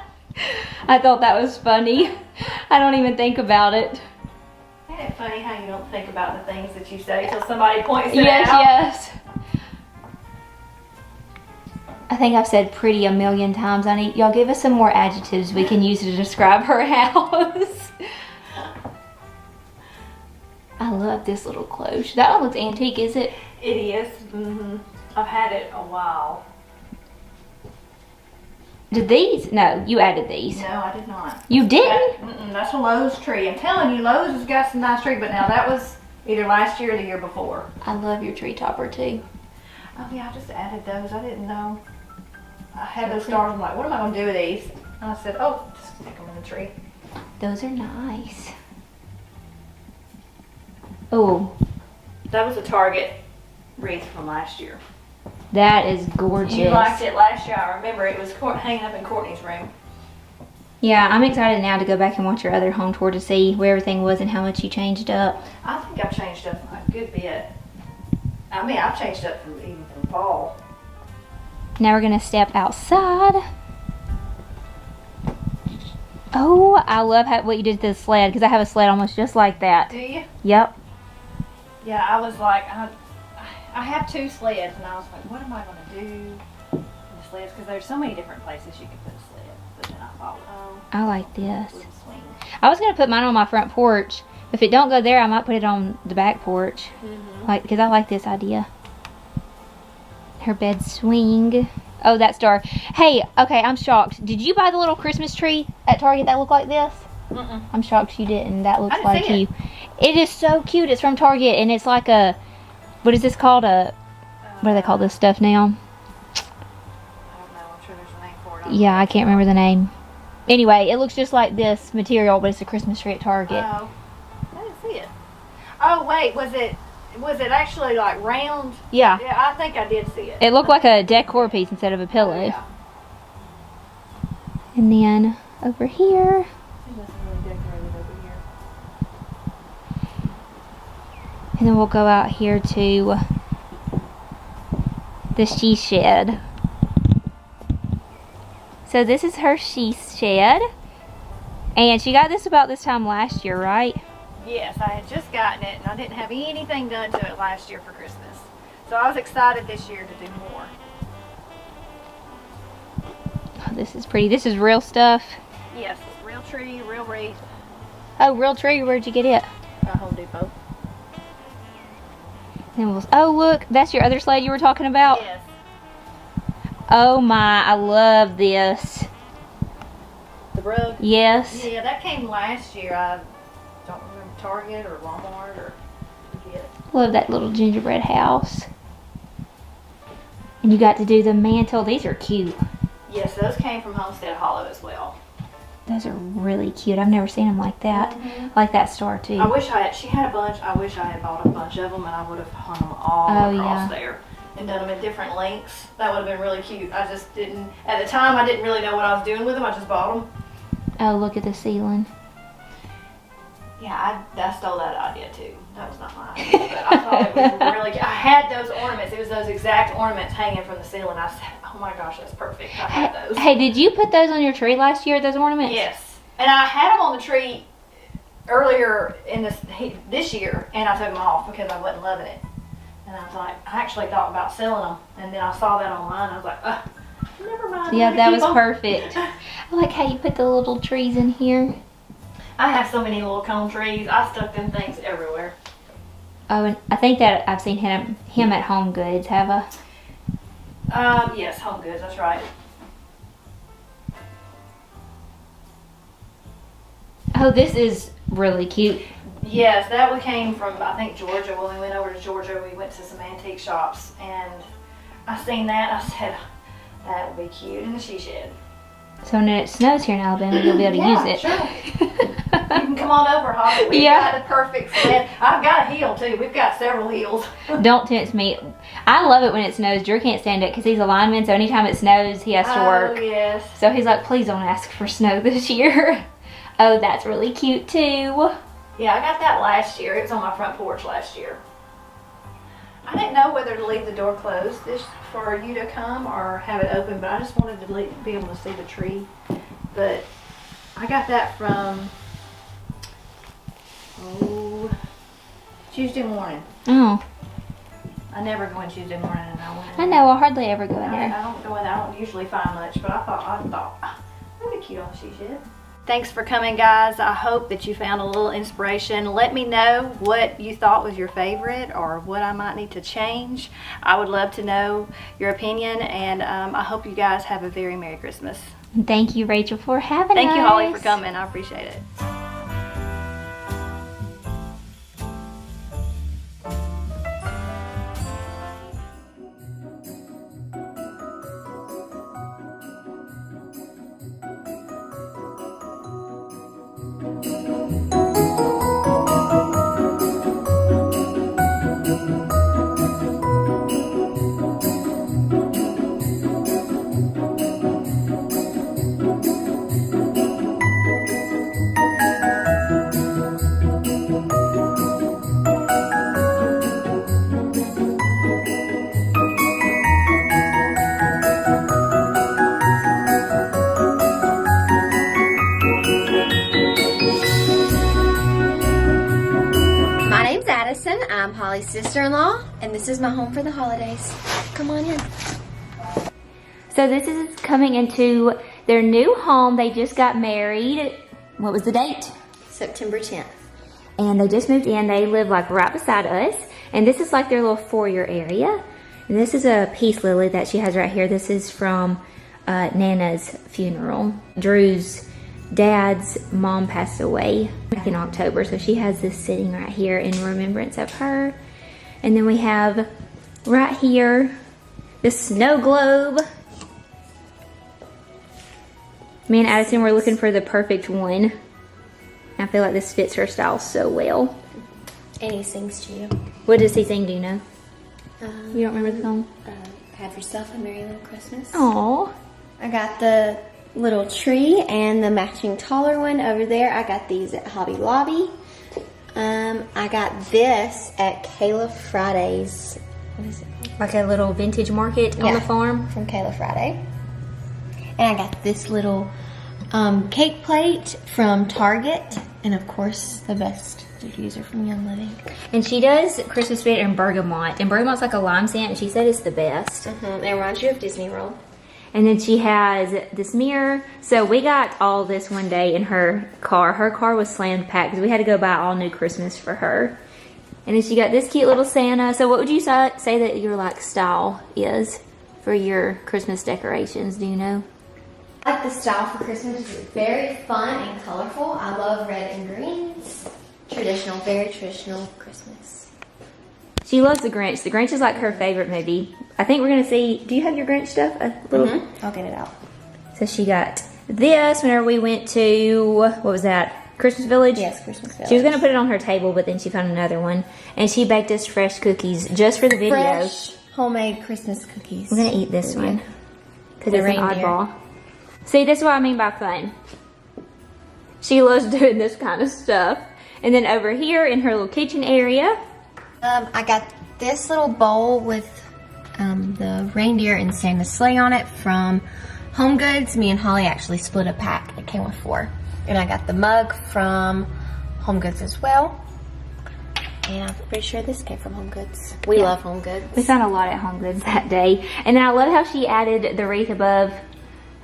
I thought that was funny. I don't even think about it. Isn't it funny how you don't think about the things that you say until somebody points it Yes, out? yes. I think I've said pretty a million times. I need y'all give us some more adjectives we can use to describe her house. I love this little cloche. That one looks antique, is it? It is. Mm-hmm. I've had it a while. Did these? No, you added these. No, I did not. You didn't? That's a Lowe's tree. I'm telling you, Lowe's has got some nice tree, but now that was either last year or the year before. I love your tree topper too. Oh yeah, I just added those. I didn't know. I had those stars. I'm like, what am I going to do with these? And I said, oh, just stick them in the tree. Those are nice. Oh, That was a Target wreath from last year. that is gorgeous. You liked it last year. I remember it was hanging up in Courtney's room. Yeah, I'm excited now to go back and watch your other home tour to see where everything was and how much you changed up. I think I've changed up a good bit. I mean, I've changed up even from fall. Now we're gonna step outside. Oh, I love what you did to the sled, because I have a sled almost just like that. Do you? Yep. Yeah, I was like, I have two sleds, and I was like, what am I going to do with the sleds? Because there's so many different places you can put a sled. But then I thought, oh, I like this. little swing. I was gonna put mine on my front porch. If it don't go there, I might put it on the back porch. Like, because I like this idea. Her bed swing. Oh, that star. Hey, okay, I'm shocked. Did you buy the little Christmas tree at Target that looked like this? Mm-mm. I'm shocked you didn't. That looks I didn't like see you. It is so cute. It's from Target, and it's like a, what is this called? What do they call this stuff now? I don't know. I'm sure there's a name for it. Yeah, I can't remember the name. Anyway, it looks just like this material, but it's a Christmas tree at Target. Oh, I didn't see it. Oh, wait, was it actually like round? Yeah. Yeah, I think I did see it. It looked like a decor piece instead of a pillow. Yeah. And then over here, It was really decorated over here. and then we'll go out here to the she shed. So this is her she shed. And she got this about this time last year, right? Yes, I had just gotten it, and I didn't have anything done to it last year for Christmas. So I was excited this year to do more. Oh, this is pretty. This is real stuff. Yes, real tree, real wreath, Oh, real tree. Where'd you get it? Home Depot. And oh, look. That's your other sled you were talking about? Yes. Oh, my. I love this. The rug? Yes. Yeah, that came last year. I don't remember Target or Walmart or forget. Love that little gingerbread house. And you got to do the mantle. These are cute. Yes, those came from Homestead Hollow as well. Those are really cute. I've never seen them like that. Mhm. Like that star too. I wish she had a bunch. I wish I had bought a bunch of them, and I would have hung them all Oh, across yeah. there and done them in different lengths. That would have been really cute. I just didn't, at the time, I didn't really know what I was doing with them. I just bought them. Oh, look at the ceiling. Yeah, I stole that idea too. That was not mine. But I thought it was really cute. I had those ornaments. It was those exact ornaments hanging from the ceiling. I said, oh my gosh, that's perfect. I had those. Hey, did you put those on your tree last year, those ornaments? Yes. And I had them on the tree earlier in this year, and I took them off because I wasn't loving it. And I was like, I actually thought about selling them, and then I saw that online. I was like, ugh, Never mind. Yeah, that was Keep on. perfect. I like how you put the little trees in here. I have so many little cone trees. I stuck them things everywhere. Oh, and I think that I've seen him at Home Goods, have I? Yes, Home Goods, that's right. Oh, this is really cute. Yes, that one came from, I think, Georgia. When we went over to Georgia, we went to some antique shops, and I seen that, and I said, that would be cute in the she shed. So when it snows here in Alabama, you'll be able to use it. Sure. You can come on over, Holly. We've got the perfect sled. I've got a heel, too. We've got several heels. Don't tempt me. I love it when it snows. Drew can't stand it because he's a lineman, so anytime it snows, he has to work. Oh, yes. So he's like, please don't ask for snow this year. Oh, that's really cute, too. Yeah, I got that last year. It was on my front porch last year. I didn't know whether to leave the door closed for you to come or have it open, but I just wanted to be able to see the tree. But I got that from, Tuesday morning. Oh. I never go in Tuesday morning, and I went in. I know, I hardly ever go in I there. don't go in there. I don't usually find much, but I thought that'd be cute on the she shed. Thanks for coming, guys. I hope that you found a little inspiration. Let me know what you thought was your favorite or what I might need to change. I would love to know your opinion, and I hope you guys have a very Merry Christmas. Thank you, Rachel, for having us. Thank you, Holly, for coming. I appreciate it. Addison. I'm Holly's sister-in-law, and this is my home for the holidays. Come on in. So this is coming into their new home. They just got married. What was the date? September 10th. And they just moved in. They live like right beside us. And this is like their little foyer area. And this is a peace lily that she has right here. This is from Nana's funeral. Drew's dad's mom passed away back in October, so she has this sitting right here in remembrance of her. And then we have right here the snow globe. Me and Addison were looking for the perfect one. I feel like this fits her style so well. And he sings to you. What does he sing, do you know? You don't remember the song? Have yourself a merry little Christmas. Aww. I got the little tree and the matching taller one over there. I got these at Hobby Lobby. I got this at Kayla Friday's. What is it called? Like a little vintage market on the farm? From Kayla Friday. And I got this little cake plate from Target. And of course, the best diffuser from Young Living. And she does Christmas spirit and bergamot. And bergamot's like a lime scent, and she said it's the best. It reminds you of Disney World. And then she has this mirror. So we got all this one day in her car. Her car was slammed packed because we had to go buy all new Christmas for her. And then she got this cute little Santa. So what would you say that your like style is for your Christmas decorations? Do you know? I like the style for Christmas. It's very fun and colorful. I love red and greens. Traditional, very traditional Christmas. She loves The Grinch. The Grinch is like her favorite movie. I think we're going to see, do you have your Grinch stuff? A little. I'll get it out. So she got this whenever we went to, what was that? Christmas Village? Yes, Christmas Village. She was going to put it on her table, but then she found another one. And she baked us fresh cookies just for the video. Fresh homemade Christmas cookies. We're going to eat this one because it's an reindeer. oddball. See, this is what I mean by fun. She loves doing this kind of stuff. And then over here in her little kitchen area. I got this little bowl with the reindeer and Santa's sleigh on it from Home Goods. Me and Holly actually split a pack. It came with 4. And I got the mug from Home Goods as well. And I'm pretty sure this came from Home Goods. We love Home Goods. We found a lot at Home Goods that day. And then I love how she added the wreath above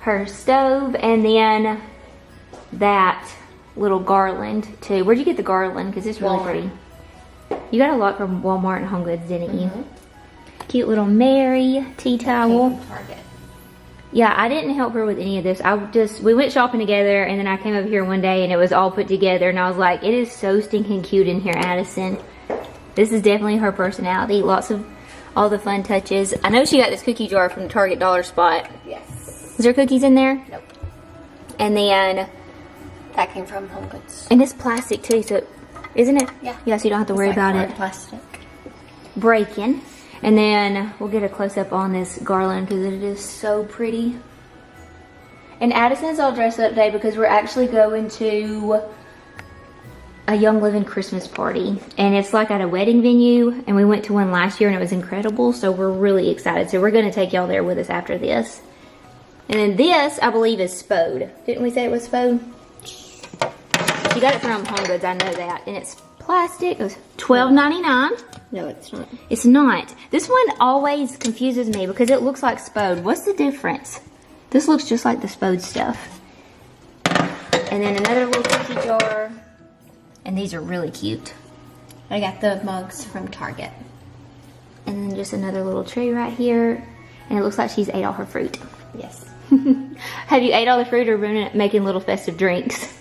her stove and then that little garland too. Where'd you get the garland? Because it's really pretty. You got a lot from Walmart and Home Goods, didn't you? Cute little Mary tea towel. Came from Target. Yeah, I didn't help her with any of this. We went shopping together and then I came over here one day and it was all put together and I was like, it is so stinking cute in here, Addison. This is definitely her personality. Lots of all the fun touches. I know she got this cookie jar from Target Dollar Spot. Yes. Is there cookies in there? Nope. And then That came from Home Goods. and it's plastic too, so isn't it? Yeah. Yeah, so you don't have to worry about it Plastic. breaking. And then we'll get a close-up on this garland because it is so pretty. And Addison's all dressed up today because we're actually going to a Young Living Christmas party. And it's like at a wedding venue. And we went to one last year and it was incredible. So we're really excited. So we're going to take y'all there with us after this. And then this, I believe, is Spode. Didn't we say it was Spode? You got it from Home Goods, I know that. And it's plastic. It was $12.99. No, it's not. It's not. This one always confuses me because it looks like Spode. What's the difference? This looks just like the Spode stuff. And then another little cookie jar. And these are really cute. I got the mugs from Target. And then just another little tray right here. And it looks like she's ate all her fruit. Yes. Have you ate all the fruit or been making little festive drinks?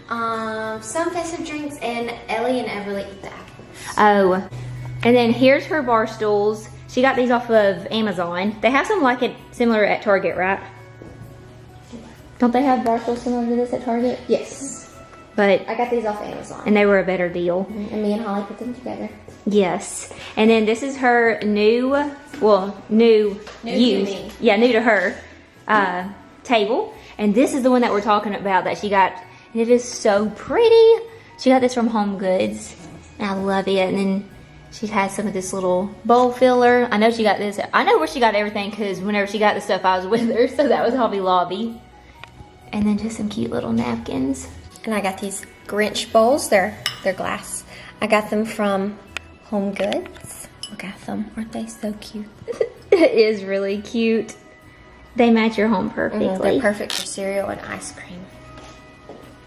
Some festive drinks, and Ellie and Everly eat the apples. Oh. And then here's her bar stools. She got these off of Amazon. They have some like it similar at Target, right? Don't they have bar stools similar to this at Target? Yes. But I got these off Amazon. and they were a better deal. And me and Holly put them together. Yes. And then this is her new New to used, me. yeah, new to her table. And this is the one that we're talking about that she got. And it is so pretty. She got this from Home Goods. And I love it. And then she has some of this little bowl filler. I know she got this. I know where she got everything because whenever she got the stuff, I was with her. So that was Hobby Lobby. And then just some cute little napkins. And I got these Grinch bowls. They're glass. I got them from Home Goods. Look at them. Aren't they so cute? It is really cute. They match your home perfectly. They're perfect for cereal and ice cream.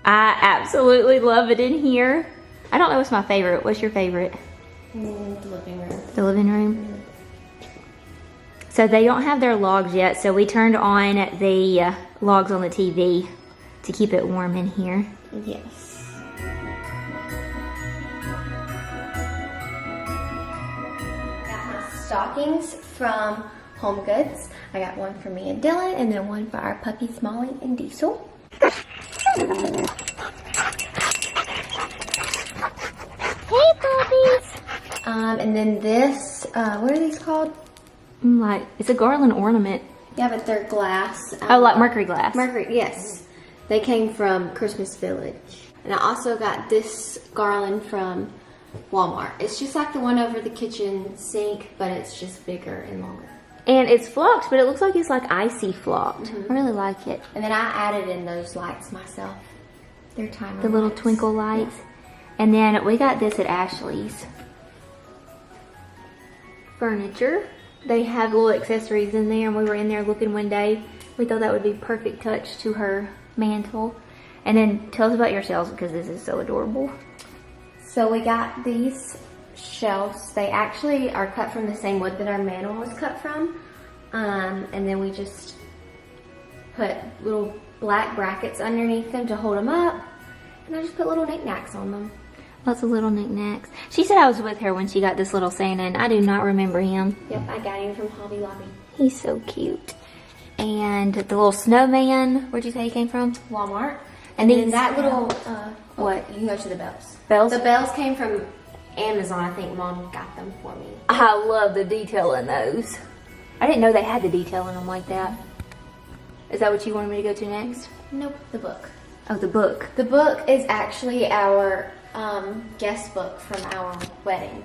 I absolutely love it in here. I don't know what's my favorite. What's your favorite? The living room. The living room. So they don't have their logs yet, so we turned on the logs on the TV to keep it warm in here. Yes. Got my stockings from Home Goods. I got one for me and Dylan, and then one for our puppies Molly and Diesel. Hey, puppies! And then this, what are these called? Like, it's a garland ornament. Yeah, but they're glass. Oh, like mercury glass. Mercury, yes. They came from Christmas Village. And I also got this garland from Walmart. It's just like the one over the kitchen sink, but it's just bigger and longer. And it's flocked, but it looks like it's like icy flocked. I really like it. And then I added in those lights myself. They're timer The little lights. twinkle lights. And then we got this at Ashley's. Furniture. They have little accessories in there, and we were in there looking one day. We thought that would be a perfect touch to her mantle. And then tell us about your shelves because this is so adorable. So we got these shelves. They actually are cut from the same wood that our mantle was cut from. And then we just put little black brackets underneath them to hold them up. And I just put little knickknacks on them. Lots of little knickknacks. She said I was with her when she got this little Santa, and I do not remember him. Yep, I got him from Hobby Lobby. He's so cute. And the little snowman, where'd you say he came from? Walmart. And then these- that little, What? you can go to the bells. Bells? The bells came from Amazon. I think Mom got them for me. I love the detail in those. I didn't know they had the detail in them like that. Is that what you wanted me to go to next? Nope, the book. Oh, the book. The book is actually our guest book from our wedding.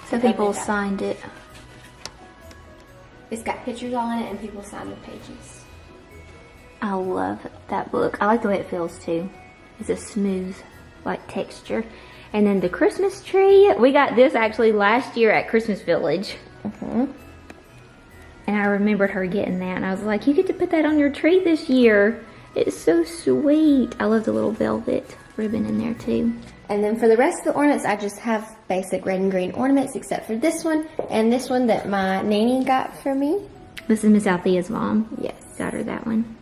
So people signed it. It's got pictures on it and people signed the pages. I love that book. I like the way it feels too. It's a smooth, like texture. And then the Christmas tree, we got this actually last year at Christmas Village. And I remembered her getting that, and I was like, you get to put that on your tree this year. It's so sweet. I love the little velvet ribbon in there too. And then for the rest of the ornaments, I just have basic red and green ornaments, except for this one and this one that my nanny got for me. This is Miss Althea's mom. Yes. Got her that one.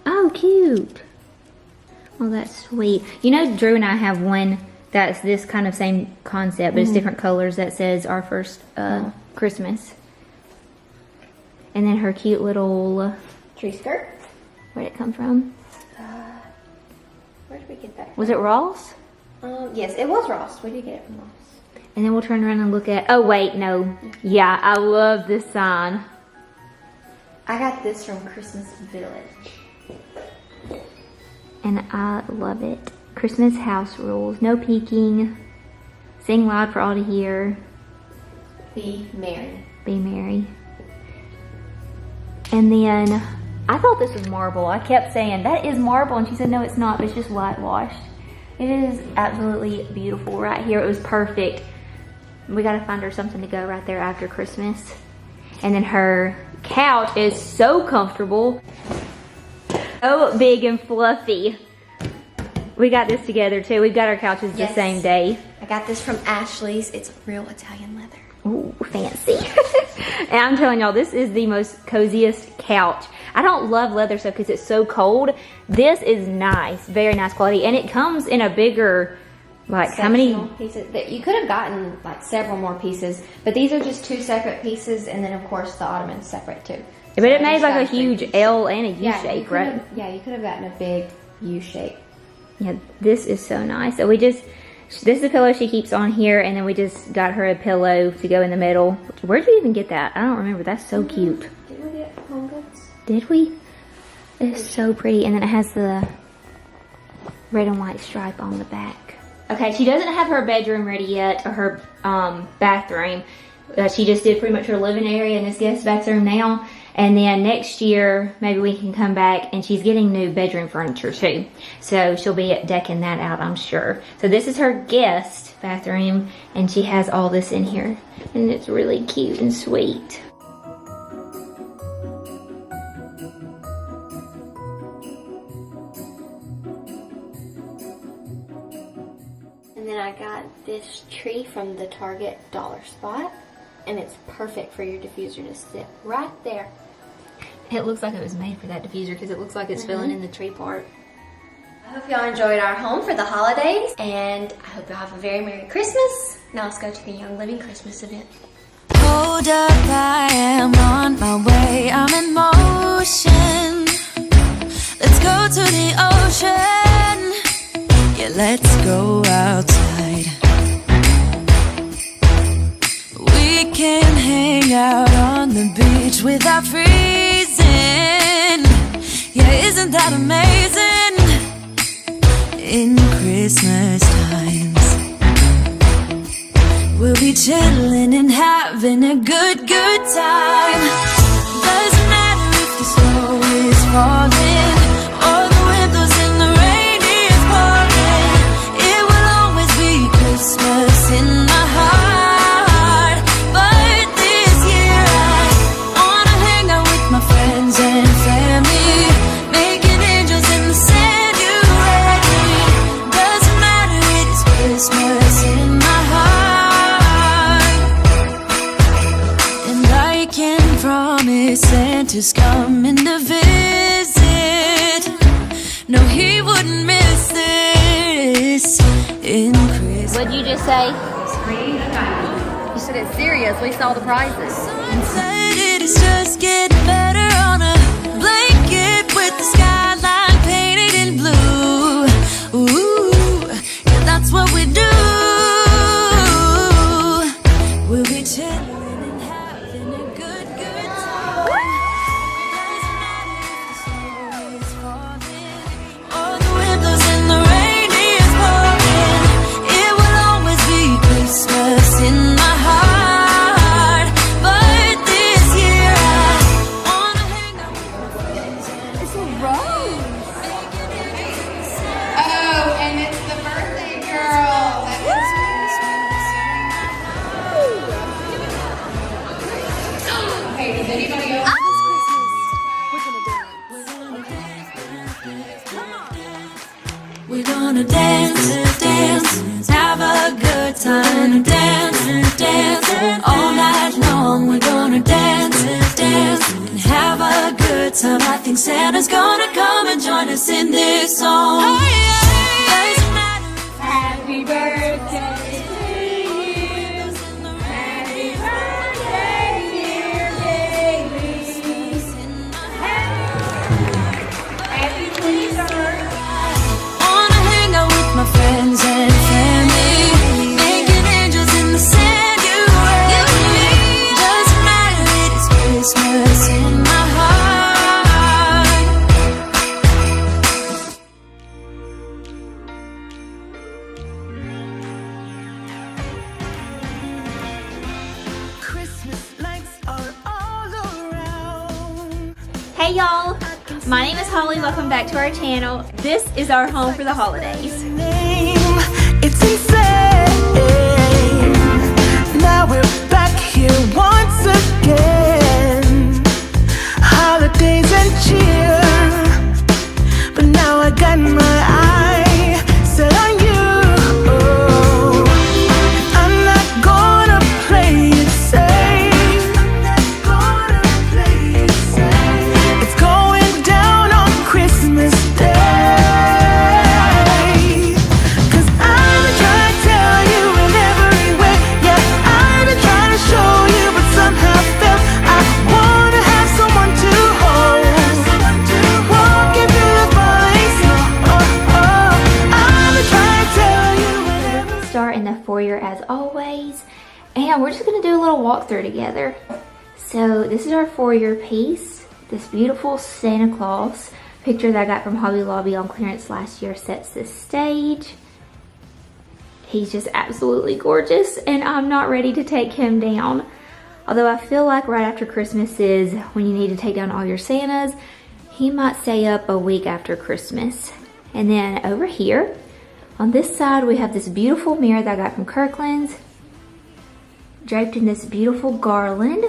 Oh, cute. Oh, that's sweet. You know, Drew and I have one that's this kind of same concept, but it's different colors, that says our first Christmas. And then her cute little Tree skirt. Where'd it come from? Where did we get that from? Was it Ross? Yes, it was Ross. We did get it from Ross. And then we'll turn around and look at, oh wait, no. Yeah, I love this sign. I got this from Christmas Village. And I love it. Christmas house rules. No peeking. Sing loud for all to hear. Be merry. Be merry. And then, I thought this was marble. I kept saying, that is marble. And she said, no, it's not, but it's just whitewashed. It is absolutely beautiful right here. It was perfect. We gotta find her something to go right there after Christmas. And then her couch is so comfortable. So big and fluffy. We got this together too. We've got our couches the same day. I got this from Ashley's. It's real Italian leather. Ooh, fancy. And I'm telling y'all, this is the most coziest couch. I don't love leather stuff because it's so cold. This is nice, very nice quality. And it comes in a bigger, like how many pieces? That you could have gotten like several more pieces, but these are just 2 separate pieces, and then of course the ottoman's separate too. But it made like a huge L and a U shape, right? Yeah, you could have gotten a big U shape. Yeah, this is so nice. So we just, this is a pillow she keeps on here, and then we just got her a pillow to go in the middle. Where'd you even get that? I don't remember. That's so cute. Did we get Home Goods? Did we? It's so pretty. And then it has the red and white stripe on the back. Okay, she doesn't have her bedroom ready yet, or her bathroom. She just did pretty much her living area in this guest bathroom now. And then next year, maybe we can come back, and she's getting new bedroom furniture too. So she'll be decking that out, I'm sure. So this is her guest bathroom, and she has all this in here. And it's really cute and sweet. And then I got this tree from the Target dollar spot, and it's perfect for your diffuser to sit right there. It looks like it was made for that diffuser because it looks like it's filling in the tree part. I hope y'all enjoyed our home for the holidays, and I hope y'all have a very Merry Christmas. Now let's go to the Young Living Christmas event. Hold up, I am on my way, I'm in motion. Let's go to the ocean. Yeah, let's go outside. We can hang out on the beach without freezing. Yeah, isn't that amazing? In Christmas times, we'll be chilling and having a good time. Doesn't matter if the snow is falling or the wind blows and the rain is pouring. It will always be Christmas in my heart. But this year I wanna hang out with my friends and family, making angels in the sand. You ready? Doesn't matter, it's Christmas in my heart. And I can promise Santa's coming to visit. No, he wouldn't miss this in Christmas. What'd you just say? You said it's serious. We saw the prizes. Sunset, it is just getting better on a blanket with the skyline painted in blue. Ooh, yeah, that's what we do. We'll be chilling and having a good time. Doesn't matter if the snow is falling or the wind blows and the rain is pouring. It will always be Christmas in my heart. But this year I gonna dance, dance, have a good time. Dance, dance, all night long. We're gonna dance, dance, and have a good time. I think Santa's gonna come and join us in this song. Oh, yeah. Doesn't matter if Happy birthday to you. Happy birthday, dear baby. Happy birthday. wanna hang out with my friends and family, making angels in the sanctuary. Doesn't matter, it's Christmas in my heart. Christmas lights are all around. Hey y'all, my name is Holly. Welcome back to our channel. This is our home for the holidays. Name, it's insane. Now we're back here once again. Holidays and cheer. But now I got my eye set on you. I'm not gonna play it safe. I'm not gonna play it safe. It's going down on Christmas Day. 'Cause I've been trying to tell you in every way. Yeah, I've been trying to show you, but somehow felt I wanna have someone to hold. Walking through the falling snow. I've been trying to tell you in every Start in the foyer as always, and we're just gonna do a little walkthrough together. So this is our foyer piece. This beautiful Santa Claus picture that I got from Hobby Lobby on clearance last year sets the stage. He's just absolutely gorgeous, and I'm not ready to take him down. Although I feel like right after Christmas is when you need to take down all your Santas, he might stay up a week after Christmas. And then over here, on this side, we have this beautiful mirror that I got from Kirkland's, draped in this beautiful garland.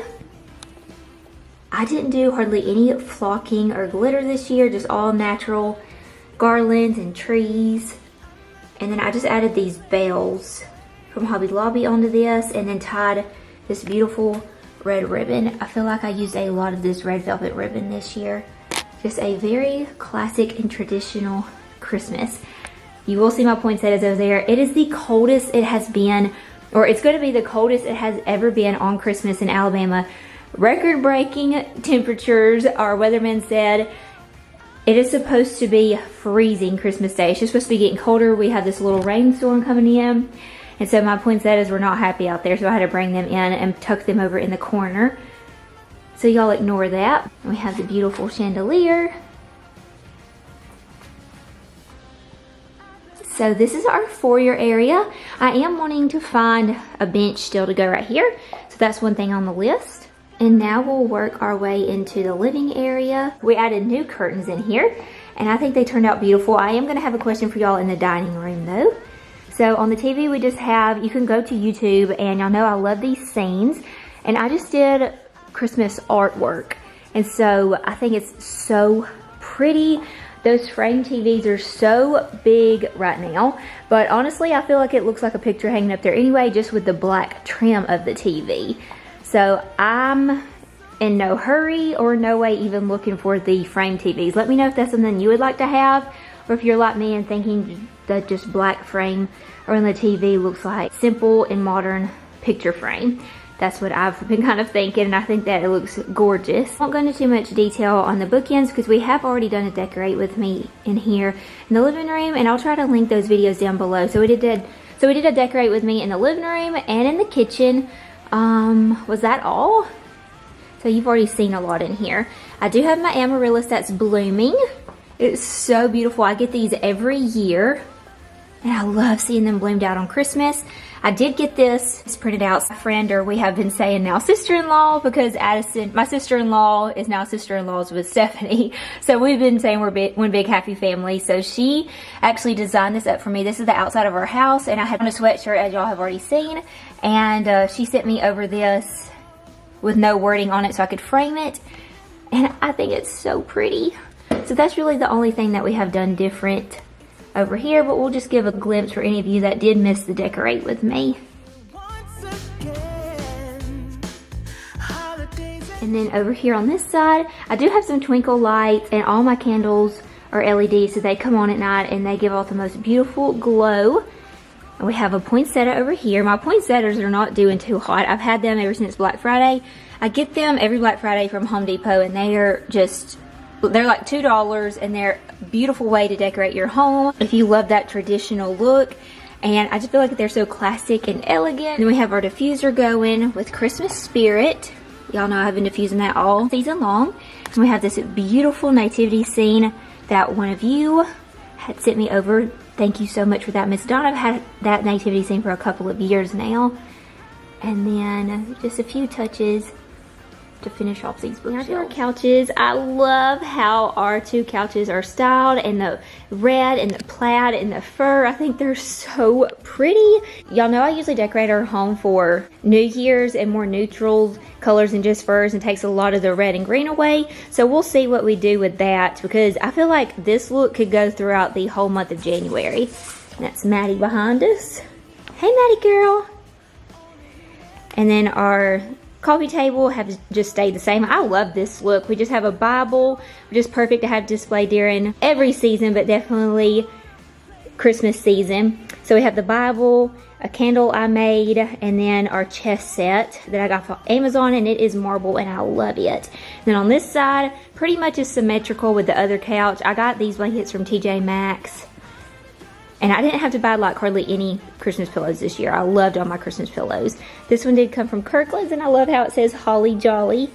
I didn't do hardly any flocking or glitter this year, just all natural garlands and trees. And then I just added these bells from Hobby Lobby onto this, and then tied this beautiful red ribbon. I feel like I used a lot of this red velvet ribbon this year. Just a very classic and traditional Christmas. You will see my poinsettias over there. It is the coldest it has been, or it's going to be the coldest it has ever been on Christmas in Alabama. Record-breaking temperatures, our weatherman said. It is supposed to be freezing Christmas Day. It's just supposed to be getting colder. We have this little rainstorm coming in, and so my poinsettias were not happy out there, so I had to bring them in and tuck them over in the corner. So y'all ignore that. We have the beautiful chandelier. So this is our foyer area. I am wanting to find a bench still to go right here. So that's one thing on the list. And now we'll work our way into the living area. We added new curtains in here, and I think they turned out beautiful. I am gonna have a question for y'all in the dining room though. So on the TV we just have, you can go to YouTube, and y'all know I love these scenes. And I just did Christmas artwork. And so I think it's so pretty. Those frame TVs are so big right now, but honestly, I feel like it looks like a picture hanging up there anyway, just with the black trim of the TV. So I'm in no hurry or no way even looking for the frame TVs. Let me know if that's something you would like to have, or if you're like me and thinking that just black frame around the TV looks like simple and modern picture frame. That's what I've been kind of thinking, and I think that it looks gorgeous. I won't go into too much detail on the bookends because we have already done a decorate with me in here in the living room, and I'll try to link those videos down below. So we did a decorate with me in the living room and in the kitchen. Was that all? So you've already seen a lot in here. I do have my amaryllis that's blooming. It's so beautiful. I get these every year, and I love seeing them bloomed out on Christmas. I did get this. It's printed out. My friend, or we have been saying now sister-in-law, because Addison, my sister-in-law, is now sister-in-laws with Stephanie. So we've been saying we're one big happy family. So she actually designed this up for me. This is the outside of our house, and I had on a sweatshirt, as y'all have already seen. And she sent me over this with no wording on it so I could frame it. And I think it's so pretty. So that's really the only thing that we have done different over here, but we'll just give a glimpse for any of you that did miss the decorate with me. And then over here on this side, I do have some twinkle lights, and all my candles are LED, so they come on at night and they give off the most beautiful glow. And we have a poinsettia over here. My poinsettias are not doing too hot. I've had them ever since Black Friday. I get them every Black Friday from Home Depot, and they're like $2, and they're a beautiful way to decorate your home if you love that traditional look. And I just feel like they're so classic and elegant. Then we have our diffuser going with Christmas spirit. Y'all know I've been diffusing that all season long. And we have this beautiful nativity scene that one of you had sent me over. Thank you so much for that, Miss Donna. I've had that nativity scene for a couple of years now. And then just a few touches to finish off these bookshelves. Our couches. I love how our two couches are styled, and the red and the plaid and the fur. I think they're so pretty. Y'all know I usually decorate our home for New Year's and more neutral colors than just furs, and takes a lot of the red and green away. So we'll see what we do with that, because I feel like this look could go throughout the whole month of January. And that's Maddie behind us. Hey Maddie girl. And then our coffee table have just stayed the same. I love this look. We just have a Bible, which is perfect to have displayed during every season, but definitely Christmas season. So we have the Bible, a candle I made, and then our chess set that I got from Amazon, and it is marble and I love it. Then on this side, pretty much is symmetrical with the other couch. I got these blankets from TJ Maxx. And I didn't have to buy like hardly any Christmas pillows this year. I loved all my Christmas pillows. This one did come from Kirkland's, and I love how it says Holly Jolly.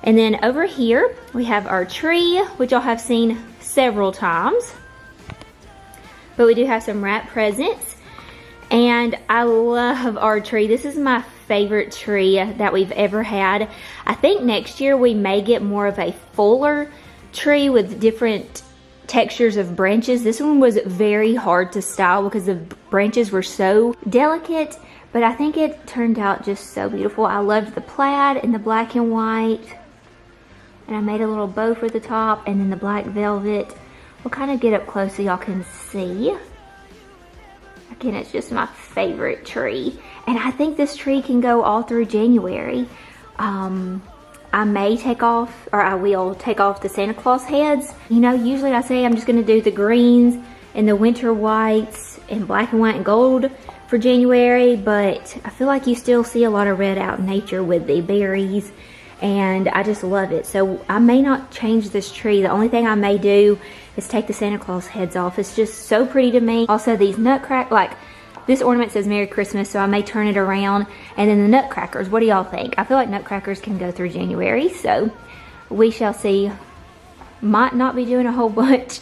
And then over here, we have our tree, which y'all have seen several times. But we do have some wrap presents. And I love our tree. This is my favorite tree that we've ever had. I think next year we may get more of a fuller tree with different textures of branches. This one was very hard to style because the branches were so delicate, but I think it turned out just so beautiful. I loved the plaid and the black and white, and I made a little bow for the top, and then the black velvet. We'll kind of get up close so y'all can see. Again, it's just my favorite tree, and I think this tree can go all through January. I may take off, or I will take off the Santa Claus heads. You know, usually I say I'm just gonna do the greens and the winter whites and black and white and gold for January, but I feel like you still see a lot of red out in nature with the berries, and I just love it. So I may not change this tree. The only thing I may do is take the Santa Claus heads off. It's just so pretty to me. Also these nutcrackers, like this ornament says Merry Christmas, so I may turn it around. And then the nutcrackers, what do y'all think? I feel like nutcrackers can go through January, so we shall see. Might not be doing a whole bunch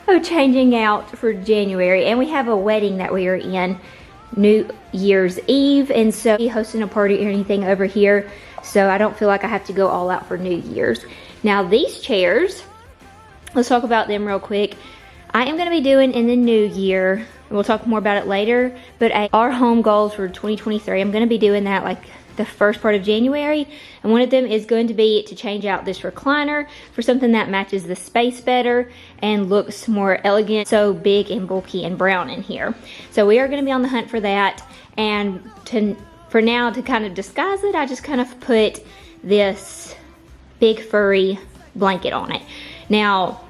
of changing out for January. And we have a wedding that we are in New Year's Eve, and so I'm hosting a party or anything over here, so I don't feel like I have to go all out for New Year's. Now these chairs, let's talk about them real quick. I am going to be doing in the new year, we'll talk more about it later, but our home goals for 2023, I'm going to be doing that like the first part of January, and one of them is going to be to change out this recliner for something that matches the space better and looks more elegant, so big and bulky and brown in here. So we are going to be on the hunt for that, and for now, to kind of disguise it, I just kind of put this big furry blanket on it. Now,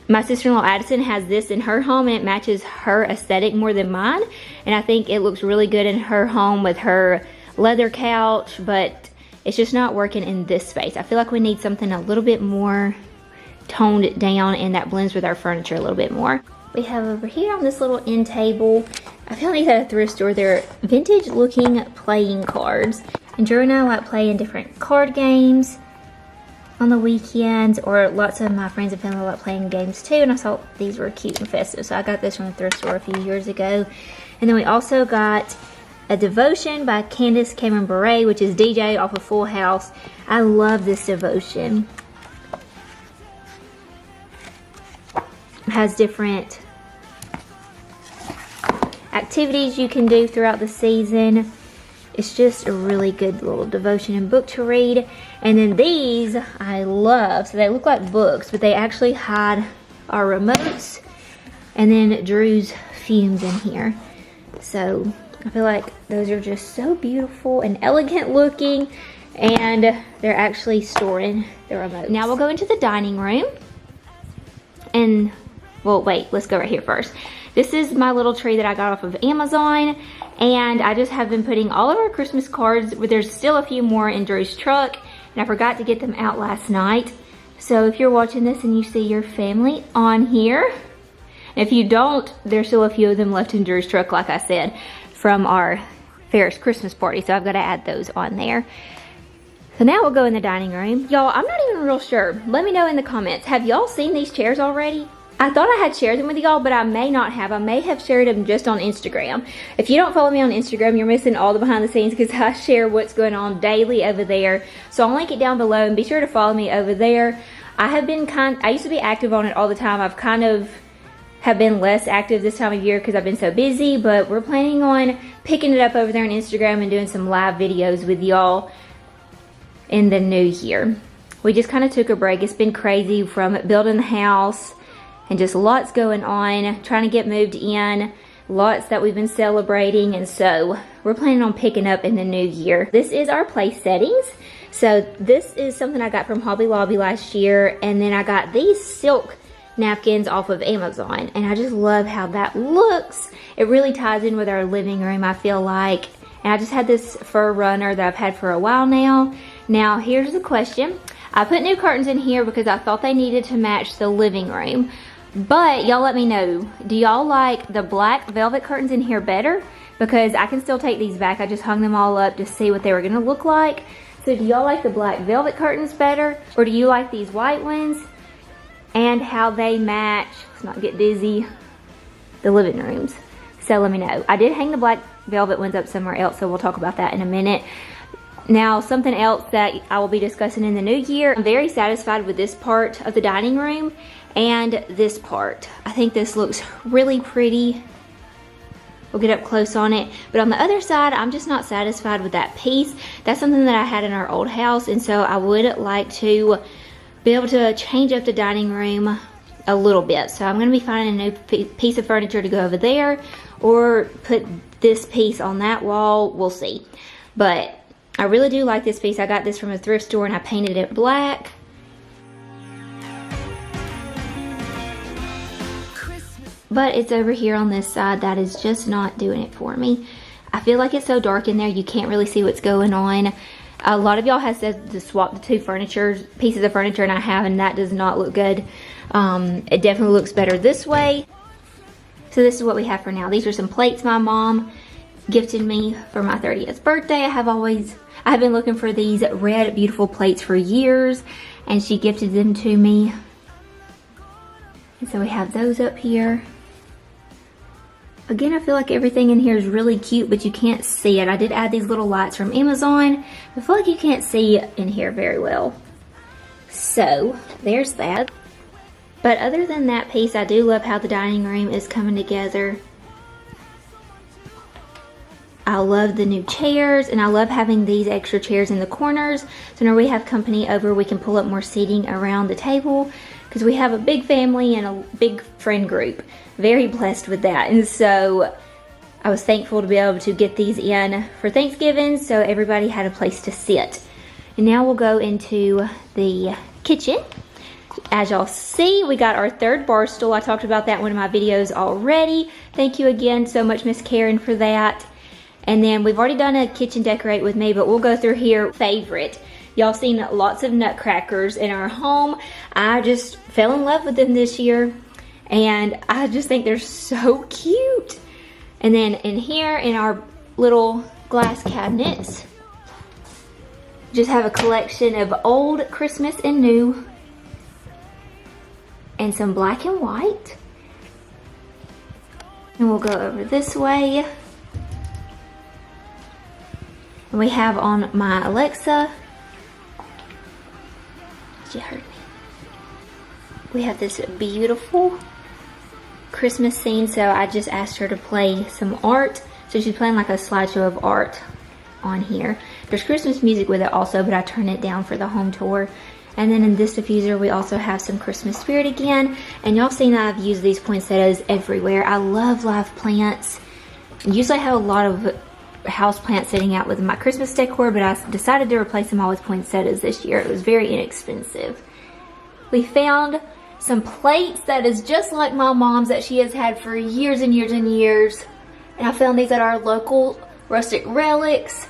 my sister-in-law Addison has this in her home, and it matches her aesthetic more than mine, and I think it looks really good in her home with her leather couch, but it's just not working in this space. I feel like we need something a little bit more toned down and that blends with our furniture a little bit more. We have over here on this little end table, I found these at a thrift store. They're vintage looking playing cards, and Drew and I like playing different card games on the weekends, or lots of my friends and family like playing games too, and I thought these were cute and festive, so I got this from the thrift store a few years ago. And then we also got a devotion by Candace Cameron Bure, which is DJ off of Full House. I love this devotion. It has different activities you can do throughout the season. It's just a really good little devotion and book to read. And then these I love. So they look like books, but they actually hide our remotes. and then Drew's fumes in here. So I feel like those are just so beautiful and elegant looking, and they're actually storing the remote. Now we'll go into the dining room, and well, wait, let's go right here first. This is my little tree that I got off of Amazon, and I just have been putting all of our Christmas cards, but there's still a few more in Drew's truck, and I forgot to get them out last night. So if you're watching this and you see your family on here, if you don't, there's still a few of them left in Drew's truck, like I said, from our Ferris Christmas party, so I've got to add those on there. So now we'll go in the dining room. Y'all, I'm not even real sure. Let me know in the comments. Have y'all seen these chairs already? I thought I had shared them with y'all, but I may not have. I may have shared them just on Instagram. If you don't follow me on Instagram, you're missing all the behind the scenes because I share what's going on daily over there. So I'll link it down below, and be sure to follow me over there. I used to be active on it all the time. I've kind of have been less active this time of year because I've been so busy, but we're planning on picking it up over there on Instagram and doing some live videos with y'all in the new year. We just kind of took a break. It's been crazy from building the house and just lots going on, trying to get moved in, lots that we've been celebrating, and so we're planning on picking up in the new year. This is our place settings. So this is something I got from Hobby Lobby last year, and then I got these silk napkins off of Amazon, and I just love how that looks. It really ties in with our living room, I feel like. And I just had this fur runner that I've had for a while now. Now here's the question. I put new curtains in here because I thought they needed to match the living room, but y'all let me know, do y'all like the black velvet curtains in here better? Because I can still take these back. I just hung them all up to see what they were gonna look like. So do y'all like the black velvet curtains better, or do you like these white ones? And how they match, let's not get dizzy, the living rooms. So let me know. I did hang the black velvet ones up somewhere else, so we'll talk about that in a minute. Now, something else that I will be discussing in the new year, I'm very satisfied with this part of the dining room and this part. I think this looks really pretty. We'll get up close on it. But on the other side, I'm just not satisfied with that piece. That's something that I had in our old house, and so I would like to be able to change up the dining room a little bit. So I'm going to be finding a new piece of furniture to go over there, or put this piece on that wall. We'll see. But I really do like this piece. I got this from a thrift store and I painted it black. But it's over here on this side that is just not doing it for me. I feel like it's so dark in there you can't really see what's going on. A lot of y'all have said to swap the two pieces of furniture, and I have, and that does not look good. It definitely looks better this way. So this is what we have for now. These are some plates my mom gifted me for my 30th birthday. I have been looking for these red beautiful plates for years, and she gifted them to me. And so we have those up here. Again, I feel like everything in here is really cute, but you can't see it. I did add these little lights from Amazon. I feel like you can't see in here very well. So, there's that. But other than that piece, I do love how the dining room is coming together. I love the new chairs, and I love having these extra chairs in the corners. So when we have company over, we can pull up more seating around the table, because we have a big family and a big friend group. Very blessed with that. And so I was thankful to be able to get these in for Thanksgiving, so everybody had a place to sit. And now we'll go into the kitchen. As y'all see, we got our third bar stool. I talked about that in one of my videos already. Thank you again so much, Miss Karen, for that. And then we've already done a kitchen decorate with me, but we'll go through here. Favorite. Y'all seen lots of nutcrackers in our home. I just fell in love with them this year, and I just think they're so cute. And then in here, in our little glass cabinets, just have a collection of old Christmas and new, and some black and white. And we'll go over this way. And we have on my Alexa, you heard me. We have this beautiful Christmas scene, so I just asked her to play some art. So she's playing like a slideshow of art on here. There's Christmas music with it also, but I turn it down for the home tour. And then in this diffuser, we also have some Christmas spirit again. And y'all seen that I've used these poinsettias everywhere. I love live plants. Usually I have a lot of house plants sitting out with my Christmas decor, but I decided to replace them all with poinsettias this year. It was very inexpensive. We found some plates that is just like my mom's that she has had for years and years and years. And I found these at our local Rustic Relics.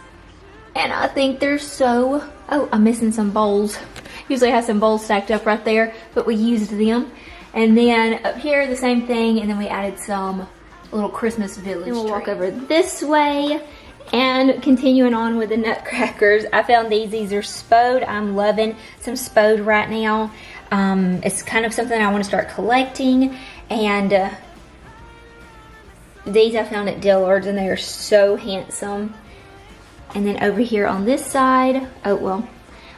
And I think they're so... Oh, I'm missing some bowls. Usually I have some bowls stacked up right there, but we used them. And then up here, the same thing. And then we added some little Christmas village. And we'll walk over this way. And continuing on with the nutcrackers, I found these. These are Spode. I'm loving some Spode right now. It's kind of something I want to start collecting. And these I found at Dillard's, and they are so handsome. And then over here on this side, oh well,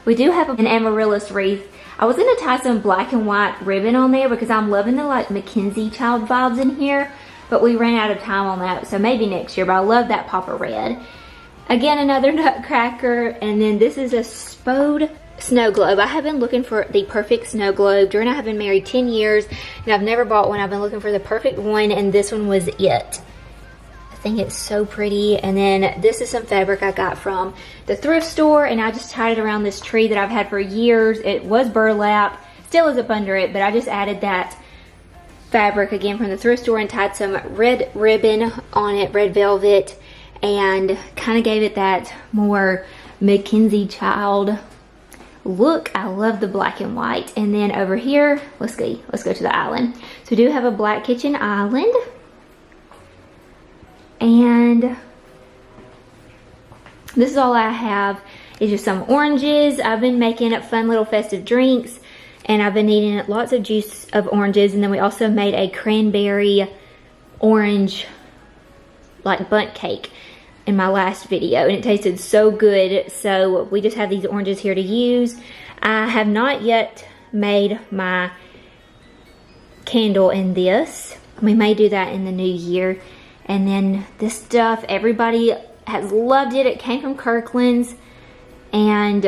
we do have an amaryllis wreath. I was going to tie some black and white ribbon on there because I'm loving the like Mackenzie child vibes in here. But we ran out of time on that, so maybe next year. But I love that pop of red. Again, another nutcracker. And then this is a Spode snow globe. I have been looking for the perfect snow globe. Drew and I have been married 10 years, and I've never bought one. I've been looking for the perfect one, and this one was it. I think it's so pretty. And then this is some fabric I got from the thrift store, and I just tied it around this tree that I've had for years. It was burlap, still is up under it, but I just added that fabric again from the thrift store and tied some red ribbon on it, red velvet, and kind of gave it that more Mackenzie child look. I love the black and white. And then over here, let's go to the island. So we do have a black kitchen island. And this is all I have. It's just some oranges. I've been making up fun little festive drinks, and I've been eating lots of juice of oranges. And then we also made a cranberry orange like bundt cake in my last video, and it tasted so good. So we just have these oranges here to use. I have not yet made my candle in this. We may do that in the new year. And then this stuff, everybody has loved it. It came from Kirkland's, and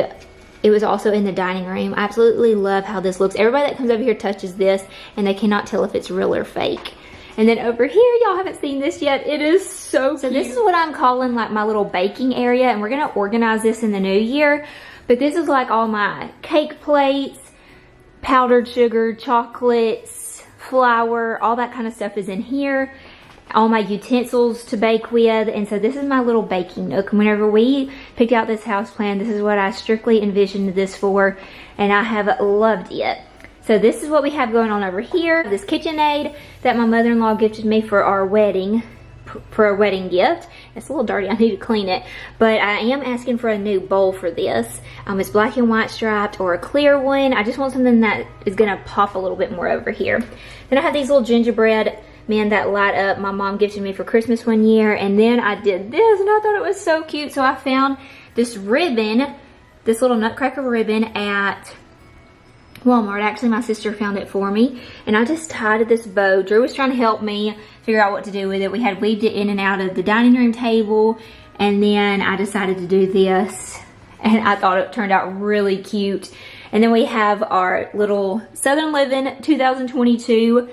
it was also in the dining room. I absolutely love how this looks. Everybody that comes over here touches this, and they cannot tell if it's real or fake. And then over here, y'all haven't seen this yet. It is so cute. So this is what I'm calling like my little baking area, and we're gonna organize this in the new year. But this is like all my cake plates, powdered sugar, chocolates, flour, all that kind of stuff is in here. All my utensils to bake with. And so this is my little baking nook. Whenever we picked out this house plan, this is what I strictly envisioned this for, and I have loved it. So this is what we have going on over here. This KitchenAid that my mother-in-law gifted me for our wedding, gift. It's a little dirty, I need to clean it. But I am asking for a new bowl for this. It's black and white striped or a clear one. I just want something that is gonna pop a little bit more over here. Then I have these little gingerbread men that light up. My mom gifted me for Christmas one year, and then I did this, and I thought it was so cute. So I found this ribbon, this little nutcracker ribbon at Walmart. Actually, my sister found it for me, and I just tied this bow. Drew was trying to help me figure out what to do with it. We had weaved it in and out of the dining room table, and then I decided to do this, and I thought it turned out really cute. And then we have our little Southern Living 2022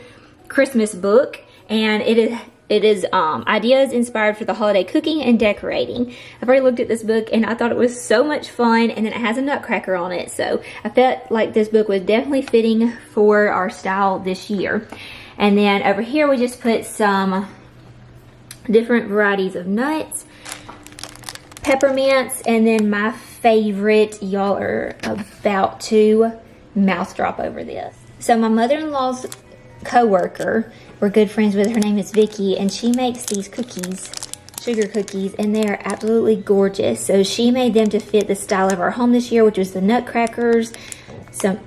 Christmas book, and it is ideas inspired for the holiday cooking and decorating. I've already looked at this book, and I thought it was so much fun, and then it has a nutcracker on it, so I felt like this book was definitely fitting for our style this year. And then over here we just put some different varieties of nuts, peppermints, and then my favorite, y'all are about to mouth drop over this. So my mother-in-law's co-worker, we're good friends with, her name is Vicky, and she makes these cookies, sugar cookies, and they're absolutely gorgeous. So she made them to fit the style of our home this year, which was the nutcrackers, some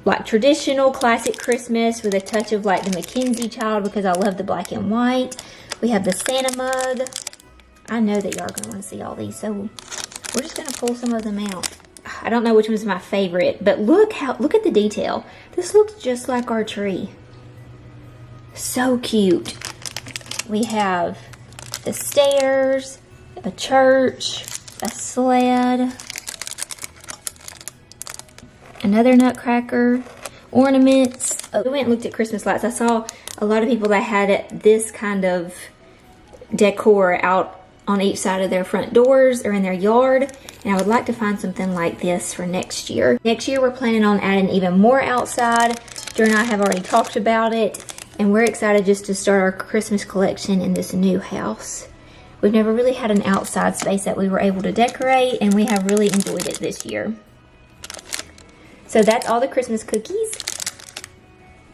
like traditional classic Christmas with a touch of like the Mackenzie child because I love the black and white. We have the Santa mug. I know that y'all are gonna want to see all these, so we're just gonna pull some of them out. I don't know which one's my favorite, but look at the detail. This looks just like our tree. So cute. We have the stairs, a church, a sled. another nutcracker, ornaments. Oh, we went and looked at Christmas lights. I saw a lot of people that had this kind of decor out on each side of their front doors or in their yard, and I would like to find something like this for next year. Next year we're planning on adding even more outside. Drew and I have already talked about it, and we're excited just to start our Christmas collection in this new house. We've never really had an outside space that we were able to decorate, and we have really enjoyed it this year. So that's all the Christmas cookies.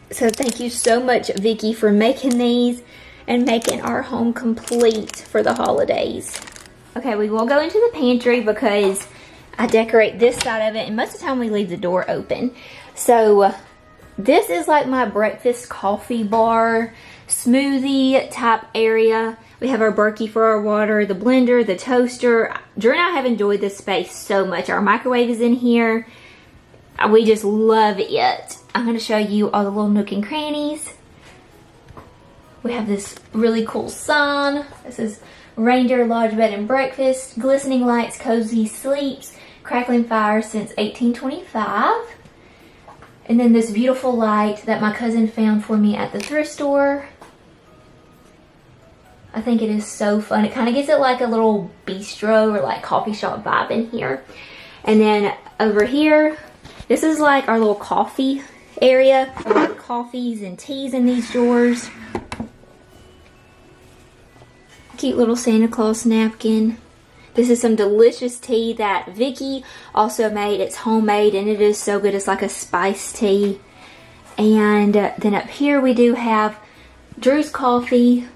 So thank you so much, Vicki, for making these and making our home complete for the holidays. Okay, we will go into the pantry because I decorate this side of it, and most of the time we leave the door open. So this is like my breakfast coffee bar, smoothie type area. We have our Berkey for our water, the blender, the toaster. Drew and I have enjoyed this space so much. Our microwave is in here. We just love it. I'm going to show you all the little nook and crannies. We have this really cool sign. This is Reindeer Lodge Bed and Breakfast, glistening lights, cozy sleeps, crackling fire since 1825. And then this beautiful light that my cousin found for me at the thrift store. I think it is so fun. It kind of gives it like a little bistro or like coffee shop vibe in here. And then over here, this is like our little coffee area. A lot of coffees and teas in these drawers. Cute little Santa Claus napkin. This is some delicious tea that Vicki also made. It's homemade and it is so good. It's like a spiced tea. And then up here we do have Drew's coffee.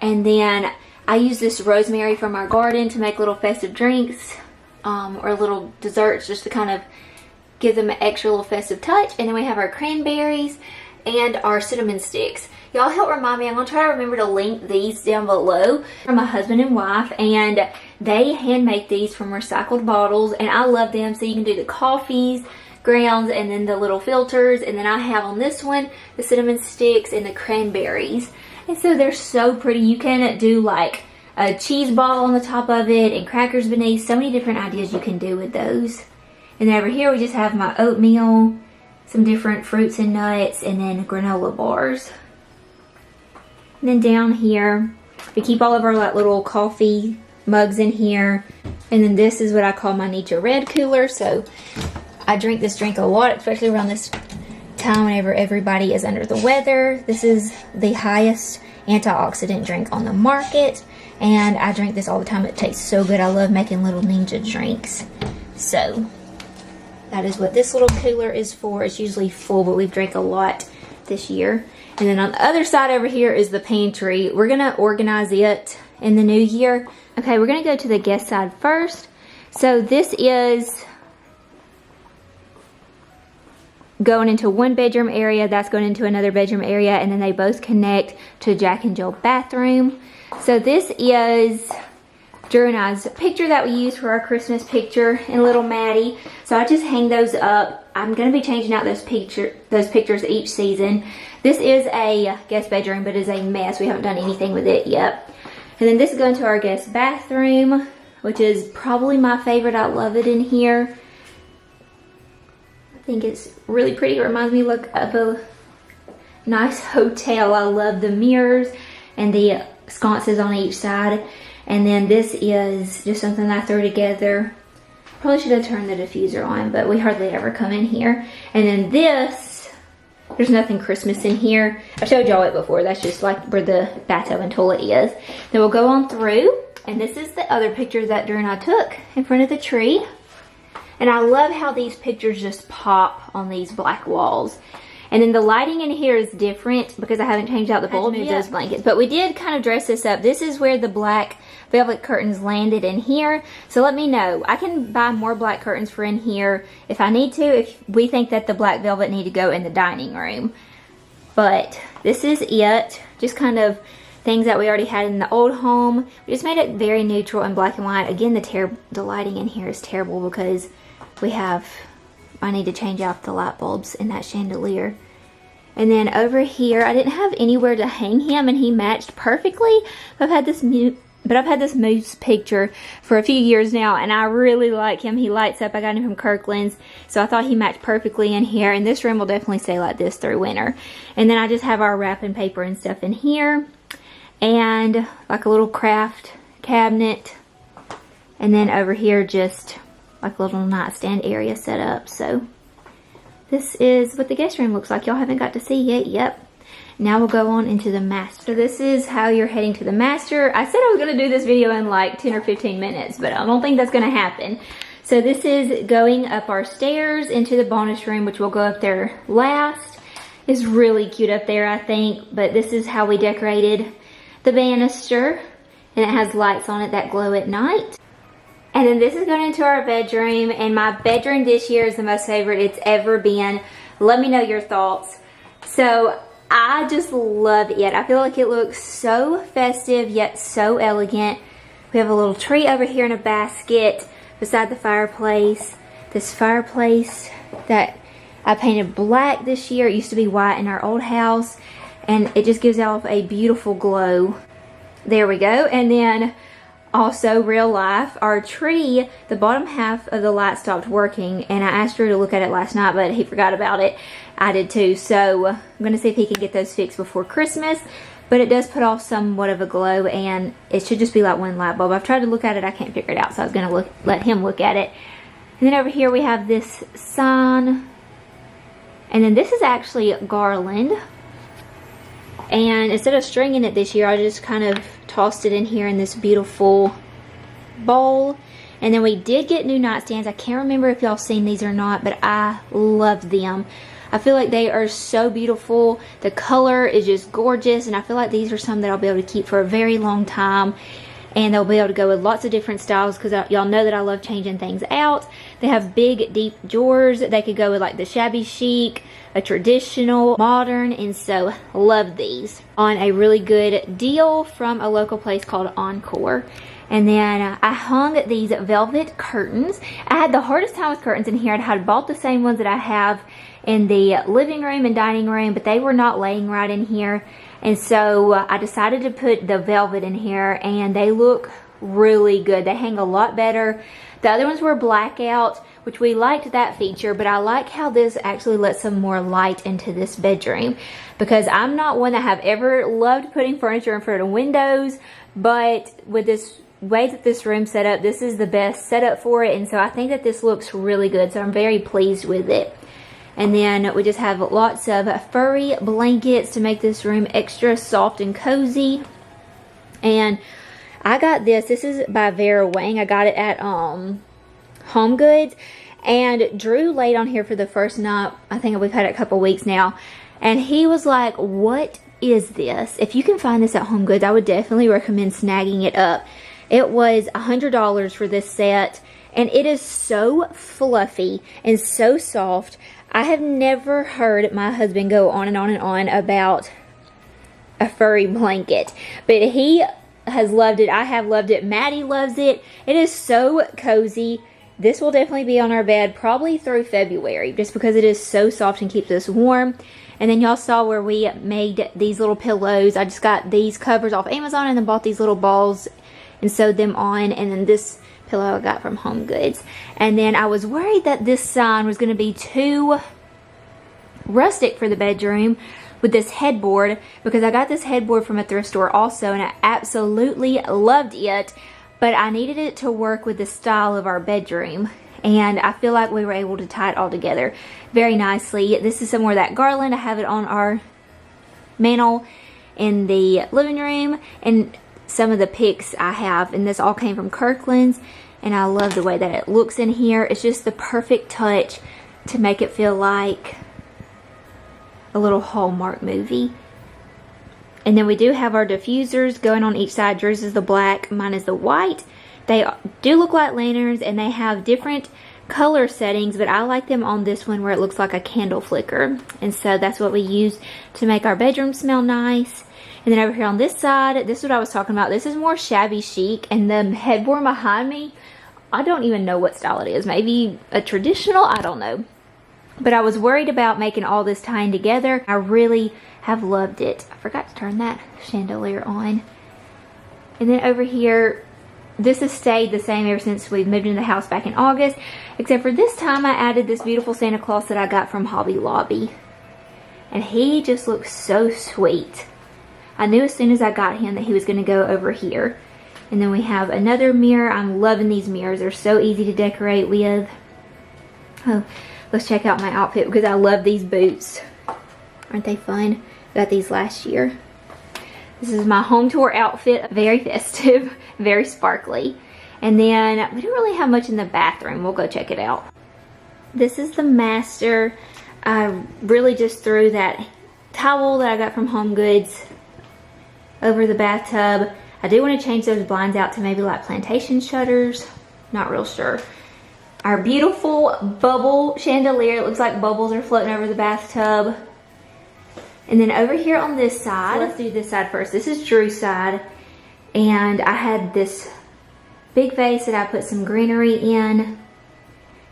And then I use this rosemary from our garden to make little festive drinks or little desserts just to kind of give them an extra little festive touch. And then we have our cranberries and our cinnamon sticks. Y'all help remind me. I'm going to try to remember to link these down below from my husband and wife. And they hand make these from recycled bottles. And I love them. So you can do the coffees, grounds, and then the little filters. And then I have on this one the cinnamon sticks and the cranberries. And so they're so pretty. You can do like a cheese ball on the top of it and crackers beneath. So many different ideas you can do with those. And then over here we just have my oatmeal, some different fruits and nuts, and then granola bars. And then down here, we keep all of our like little coffee mugs in here. And then this is what I call my Nietzsche Red cooler. So I drink this drink a lot, especially around this time whenever everybody is under the weather. This is the highest antioxidant drink on the market, and I drink this all the time. It tastes so good. I love making little ninja drinks. So that is what this little cooler is for. It's usually full, but we've drank a lot this year. And then on the other side over here is the pantry. We're gonna organize it in the new year. Okay, we're gonna go to the guest side first. So this is going into one bedroom area, that's going into another bedroom area, and then they both connect to Jack and Jill bathroom. So this is Drew and I's picture that we use for our Christmas picture and little Maddie. So I just hang those up. I'm going to be changing out those pictures each season. This is a guest bedroom, but it's a mess. We haven't done anything with it yet. And then this is going to our guest bathroom, which is probably my favorite. I love it in here. I think it's really pretty. It reminds me of a nice hotel. I love the mirrors and the sconces on each side. And then this is just something I threw together. Probably should have turned the diffuser on, but we hardly ever come in here. And then this, there's nothing Christmas in here. I showed y'all it before. That's just like where the bathtub and toilet is. Then we'll go on through. And this is the other picture that Drew and I took in front of the tree. And I love how these pictures just pop on these black walls. And then the lighting in here is different because I haven't changed out the bulb of those blankets. But we did kind of dress this up. This is where the black velvet curtains landed in here. So let me know. I can buy more black curtains for in here if I need to, if we think that the black velvet need to go in the dining room. But this is it. Just kind of things that we already had in the old home. We just made it very neutral and black and white. Again, the lighting in here is terrible because I need to change out the light bulbs in that chandelier. And then over here, I didn't have anywhere to hang him and he matched perfectly. I've had this But I've had this moose picture for a few years now, and I really like him. He lights up. I got him from Kirkland's, so I thought he matched perfectly in here. And this room will definitely stay like this through winter. And then I just have our wrapping paper and stuff in here, and like a little craft cabinet. And then over here, just like a little nightstand area set up. So this is what the guest room looks like. Y'all haven't got to see yet. Yep. Now we'll go on into the master. So this is how you're heading to the master. I said I was going to do this video in like 10 or 15 minutes, but I don't think that's going to happen. So this is going up our stairs into the bonus room, which we'll go up there last. It's really cute up there, I think, but this is how we decorated the banister, and it has lights on it that glow at night. And then this is going into our bedroom, and my bedroom this year is the most favorite it's ever been. Let me know your thoughts. So I just love it. I feel like it looks so festive yet so elegant. We have a little tree over here in a basket beside the fireplace. This fireplace that I painted black this year. It used to be white in our old house, and it just gives off a beautiful glow. There we go. And then also real life, our tree, the bottom half of the light stopped working, and I asked Drew to look at it last night, but he forgot about it. I did too, so I'm going to see if he can get those fixed before Christmas. But it does put off somewhat of a glow, and it should just be like one light bulb. I've tried to look at it, I can't figure it out, so I was going to let him look at it. And then over here we have this sign, and then this is actually garland. And instead of stringing it this year, I just kind of tossed it in here in this beautiful bowl. And then we did get new nightstands. I can't remember if y'all seen these or not, but I love them. I feel like they are so beautiful. The color is just gorgeous, and I feel like these are some that I'll be able to keep for a very long time. And they'll be able to go with lots of different styles, because y'all know that I love changing things out. They have big, deep drawers. They could go with like the shabby chic, a traditional, modern, and so love these. On a really good deal from a local place called Encore. And then I hung these velvet curtains. I had the hardest time with curtains in here. I had bought the same ones that I have in the living room and dining room, but they were not laying right in here. And so I decided to put the velvet in here, and they look really good. They hang a lot better. The other ones were blackout, which we liked that feature, but I like how this actually lets some more light into this bedroom, because I'm not one that have ever loved putting furniture in front of windows, but with this way that this room's set up, this is the best setup for it. And so I think that this looks really good, so I'm very pleased with it. And then we just have lots of furry blankets to make this room extra soft and cozy. And I got this. This is by Vera Wang. I got it at Home Goods. And Drew laid on here for the first night. I think we've had it a couple weeks now. And he was like, what is this? If you can find this at Home Goods, I would definitely recommend snagging it up. It was $100 for this set. And it is so fluffy and so soft. I have never heard my husband go on and on and on about a furry blanket, but he has loved it. I have loved it. Maddie loves it. It is so cozy. This will definitely be on our bed probably through February, just because it is so soft and keeps us warm. And then y'all saw where we made these little pillows. I just got these covers off Amazon and then bought these little balls and sewed them on. And then this pillow I got from Home Goods. And then I was worried that this sign was going to be too rustic for the bedroom with this headboard, because I got this headboard from a thrift store also, and I absolutely loved it, but I needed it to work with the style of our bedroom, and I feel like we were able to tie it all together very nicely. This is some more of that garland. I have it on our mantle in the living room, and some of the pics I have, and this all came from Kirkland's, and I love the way that it looks in here. It's just the perfect touch to make it feel like a little Hallmark movie. And then we do have our diffusers going on each side. Drew's is the black, mine is the white. They do look like lanterns, and they have different color settings, but I like them on this one where it looks like a candle flicker. And so that's what we use to make our bedroom smell nice. And then over here on this side, this is what I was talking about. This is more shabby chic, and the headboard behind me, I don't even know what style it is. Maybe a traditional, I don't know. But I was worried about making all this tying together. I really have loved it. I forgot to turn that chandelier on. And then over here, this has stayed the same ever since we moved into the house back in August, except for this time I added this beautiful Santa Claus that I got from Hobby Lobby. And he just looks so sweet. I knew as soon as I got him that he was going to go over here. And then we have another mirror. I'm loving these mirrors. They're so easy to decorate with. Oh, let's check out my outfit because I love these boots. Aren't they fun? Got these last year. This is my home tour outfit. Very festive, very sparkly. And then we don't really have much in the bathroom. We'll go check it out. This is the master. I really just threw that towel that I got from Home Goods over the bathtub. I do want to change those blinds out to maybe like plantation shutters. Not real sure. Our beautiful bubble chandelier. It looks like bubbles are floating over the bathtub. And then over here on this side, let's do this side first. This is Drew's side. And I had this big vase that I put some greenery in.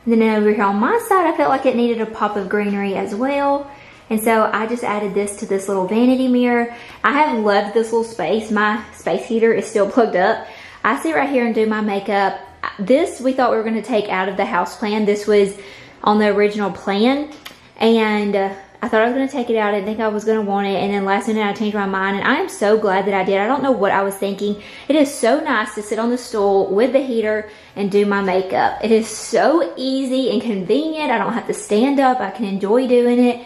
And then over here on my side, I felt like it needed a pop of greenery as well. And so I just added this to this little vanity mirror. I have loved this little space. My space heater is still plugged up. I sit right here and do my makeup. This we thought we were going to take out of the house plan. This was on the original plan. And I thought I was going to take it out. I didn't think I was going to want it. And then last minute I changed my mind. And I am so glad that I did. I don't know what I was thinking. It is so nice to sit on the stool with the heater and do my makeup. It is so easy and convenient. I don't have to stand up. I can enjoy doing it.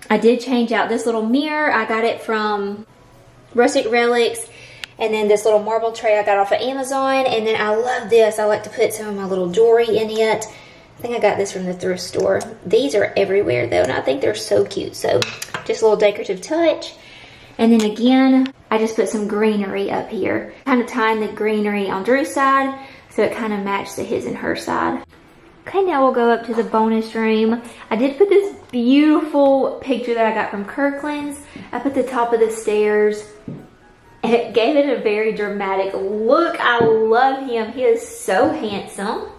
I did change out this little mirror. I got it from Rustic Relics. And then this little marble tray I got off of Amazon. And then I love this. I like to put some of my little jewelry in it. I think I got this from the thrift store. These are everywhere though, and I think they're so cute. So just a little decorative touch. And then again, I just put some greenery up here. Kind of tying the greenery on Drew's side, so it kind of matched the his and her side. Okay, now we'll go up to the bonus room. I did put this beautiful picture that I got from Kirkland's up at the top of the stairs. And it gave it a very dramatic look. I love him. He is so handsome.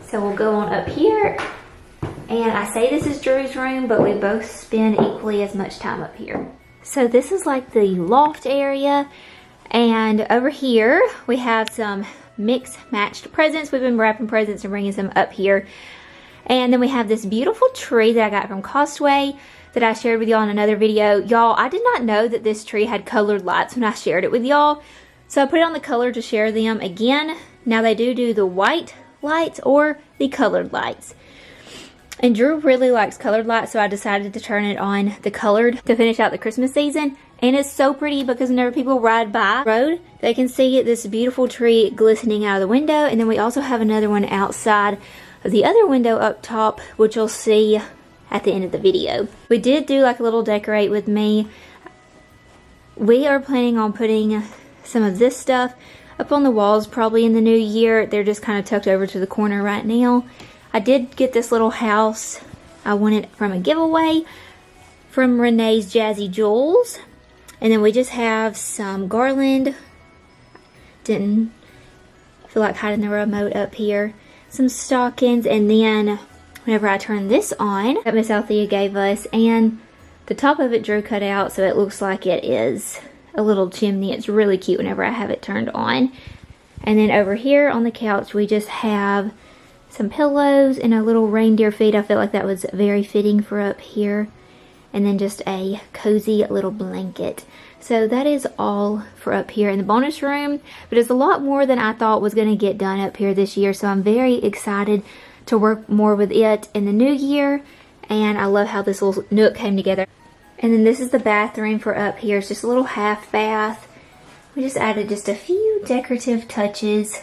So we'll go on up here. And I say this is Drew's room, but we both spend equally as much time up here. So this is like the loft area. And over here, we have some mixed matched presents. We've been wrapping presents and bringing some up here. And then we have this beautiful tree that I got from Costway that I shared with y'all in another video. Y'all, I did not know that this tree had colored lights when I shared it with y'all. So I put it on the color to share them again. Now they do the white lights or the colored lights. And Drew really likes colored lights, so I decided to turn it on the colored to finish out the Christmas season. And it's so pretty because whenever people ride by the road, they can see this beautiful tree glistening out of the window. And then we also have another one outside of the other window up top, which you'll see at the end of the video. We did do like a little decorate with me. We are planning on putting some of this stuff up on the walls probably in the new year. They're just kind of tucked over to the corner right now. I did get this little house. I won it from a giveaway from Renee's Jazzy Jewels. And then we just have some garland. Didn't feel like hiding the remote up here. Some stockings, and then whenever I turn this on, that Miss Althea gave us, and the top of it Drew cut out so it looks like it is a little chimney. It's really cute whenever I have it turned on. And then over here on the couch we just have some pillows and a little reindeer feet. I felt like that was very fitting for up here. And then just a cozy little blanket. So that is all for up here in the bonus room. But it's a lot more than I thought was going to get done up here this year. So I'm very excited to work more with it in the new year. And I love how this little nook came together. And then this is the bathroom for up here. It's just a little half bath. We just added just a few decorative touches.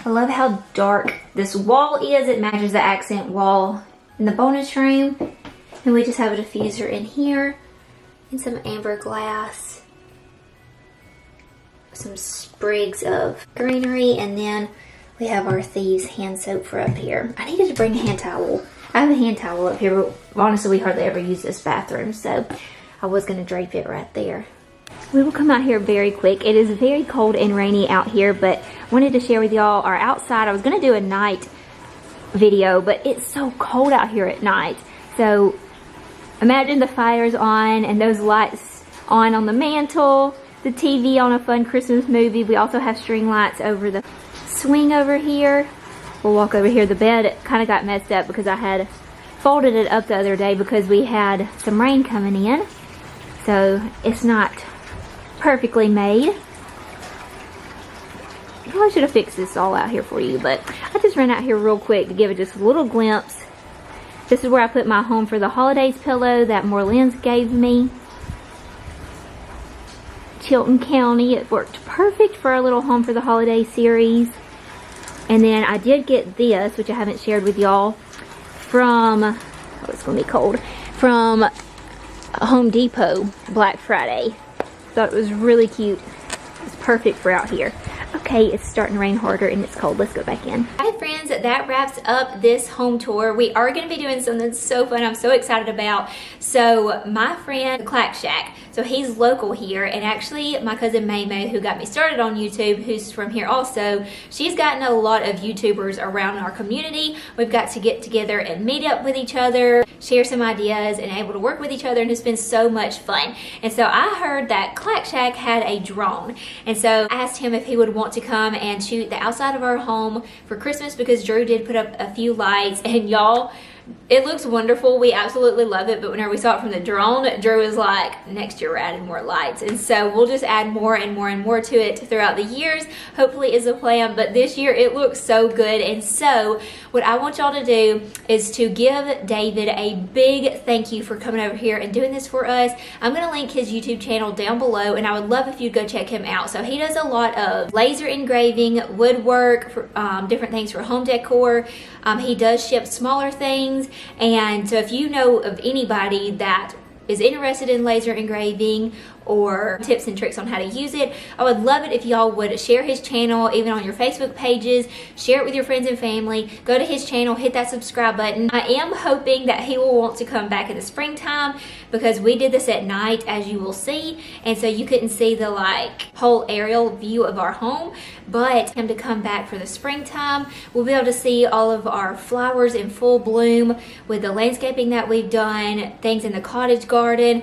I love how dark this wall is. It matches the accent wall in the bonus room. And we just have a diffuser in here. And some amber glass. Some sprigs of greenery. And then we have our Thieves hand soap for up here. I needed to bring a hand towel. I have a hand towel up here, but honestly we hardly ever use this bathroom, so I was going to drape it right there. We will come out here very quick. It is very cold and rainy out here, but wanted to share with y'all our outside. I was going to do a night video, but it's so cold out here at night. So imagine the fires on and those lights on the mantle. the TV on a fun Christmas movie. We also have string lights over the swing over here. We'll walk over here. The bed kind of got messed up because I had folded it up the other day because we had some rain coming in. So it's not perfectly made. I probably should have fixed this all out here for you, but I just ran out here real quick to give it just a little glimpse. This is where I put my Home for the Holidays pillow that Morlins gave me. Chilton County. It worked perfect for our little Home for the Holidays series. And then I did get this, which I haven't shared with y'all, from, oh, it's going to be cold, from Home Depot Black Friday. Thought it was really cute. It's perfect for out here. Okay, it's starting to rain harder and it's cold. Let's go back in. Hi friends, that wraps up this home tour. We are going to be doing something so fun I'm so excited about. So my friend Clack Shack, so he's local here, and actually my cousin May, who got me started on YouTube, who's from here also, she's gotten a lot of YouTubers around our community. We've got to get together and meet up with each other, share some ideas, and able to work with each other, and it's been so much fun. And so I heard that Clack Shack had a drone, and so I asked him if he would want to come and shoot the outside of our home for Christmas, because Drew did put up a few lights, and y'all, it looks wonderful. We absolutely love it, but whenever we saw it from the drone, Drew was like, next year we're adding more lights. And so we'll just add more and more and more to it throughout the years, hopefully is the plan. But this year it looks so good. And so what I want y'all to do is to give David a big thank you for coming over here and doing this for us. I'm going to link his YouTube channel down below, and I would love if you'd go check him out. So he does a lot of laser engraving, woodwork, for, different things for home decor. He does ship smaller things. And so if you know of anybody that is interested in laser engraving or tips and tricks on how to use it, I would love it if y'all would share his channel, even on your Facebook pages, share it with your friends and family, go to his channel, hit that subscribe button. I am hoping that he will want to come back in the springtime, because we did this at night, as you will see, and so you couldn't see the whole aerial view of our home. But him to come back for the springtime, we'll be able to see all of our flowers in full bloom with the landscaping that we've done, things in the cottage garden,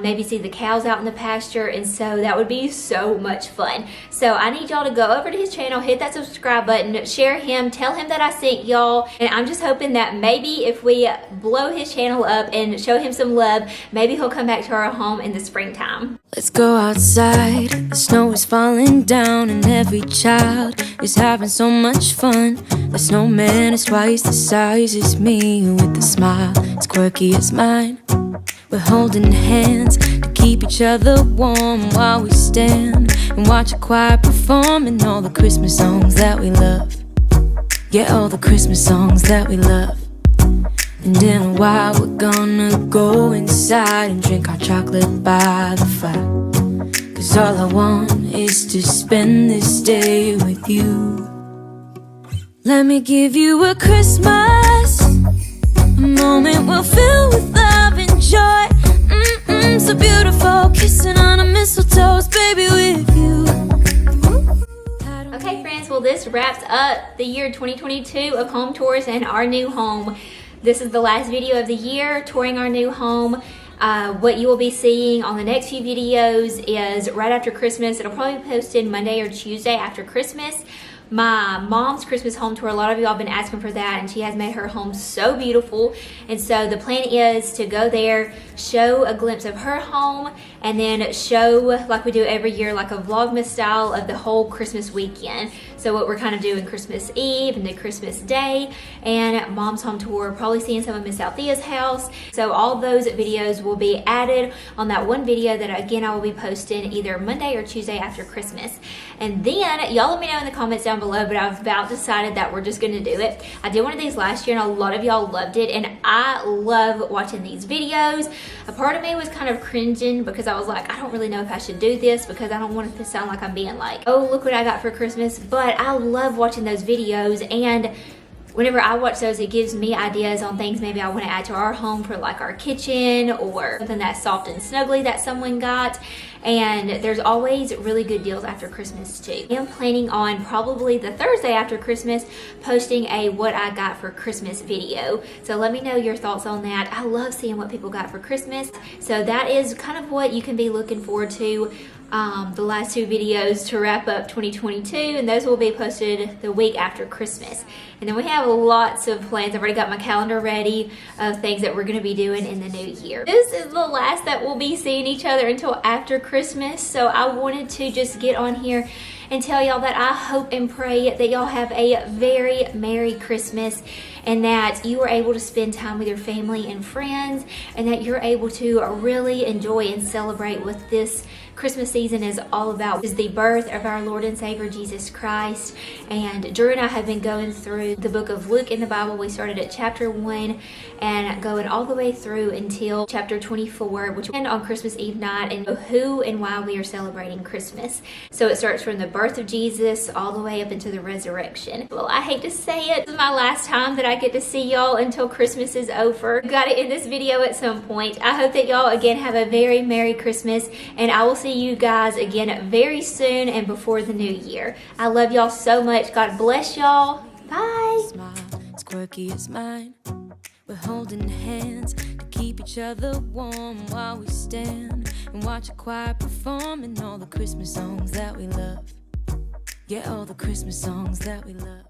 maybe see the cows out in the pasture, and so that would be so much fun. So I need y'all to go over to his channel, hit that subscribe button, share him, tell him that I sent y'all, and I'm just hoping that maybe if we blow his channel up and show him some love, maybe he'll come back to our home in the springtime. Let's go outside, the snow is falling down and every child is having so much fun. The snowman is twice the size as me, with a smile as quirky as mine. We're holding hands to keep each other warm while we stand and watch a choir performing all the Christmas songs that we love. Yeah, all the Christmas songs that we love. And in a while we're gonna go inside and drink our chocolate by the fire, 'cause all I want is to spend this day with you. Let me give you a Christmas, a moment we'll fill with love and joy. So beautiful, kissing on a mistletoe, baby, with you. Okay friends, well this wraps up the year 2022 of home tours and our new home. This is the last video of the year touring our new home. What you will be seeing on the next few videos is right after Christmas. It'll probably be posted Monday or Tuesday after Christmas. My mom's Christmas home tour, a lot of you all have been asking for that, and she has made her home so beautiful. And so the plan is to go there, show a glimpse of her home, and then show, like we do every year, like a Vlogmas style of the whole Christmas weekend. So what we're kind of doing Christmas Eve and the Christmas Day, and mom's home tour, probably seeing some of Miss Althea's house. So all those videos will be added on that one video that, again, I will be posting either Monday or Tuesday after Christmas. And then y'all let me know in the comments down below, but I've about decided that we're just gonna do it. I did one of these last year and a lot of y'all loved it, and I love watching these videos. A part of me was kind of cringing because I was like, I don't really know if I should do this, because I don't want it to sound like I'm being like, oh, look what I got for Christmas. But I love watching those videos, and whenever I watch those, it gives me ideas on things maybe I want to add to our home for like our kitchen, or something that's soft and snuggly that someone got. And there's always really good deals after Christmas too. I am planning on probably the Thursday after Christmas posting a what I got for Christmas video. So let me know your thoughts on that. I love seeing what people got for Christmas. So that is kind of what you can be looking forward to the last 2 videos to wrap up 2022, and those will be posted the week after Christmas. And then we have lots of plans. I've already got my calendar ready of things that we're going to be doing in the new year. This is the last that we'll be seeing each other until after Christmas, so I wanted to just get on here and tell y'all that I hope and pray that y'all have a very Merry Christmas, and that you are able to spend time with your family and friends, and that you're able to really enjoy and celebrate what this Christmas season is all about. Is the birth of our Lord and Savior Jesus Christ. And Drew and I have been going through the book of Luke in the Bible. We started at chapter 1 and going all the way through until chapter 24, which will end on Christmas Eve night, and who and why we are celebrating Christmas. So it starts from the birth of Jesus all the way up into the resurrection. Well, I hate to say it, this is my last time that I get to see y'all until Christmas is over. Got to end this video at some point. I hope that y'all again have a very Merry Christmas, and I will see you guys again very soon and before the new year. I love y'all so much. God bless y'all. Bye. Smile as quirky as mine. We're holding hands to keep each other warm while we stand and watch a choir performing all the Christmas songs that we love. Yeah, all the Christmas songs that we love.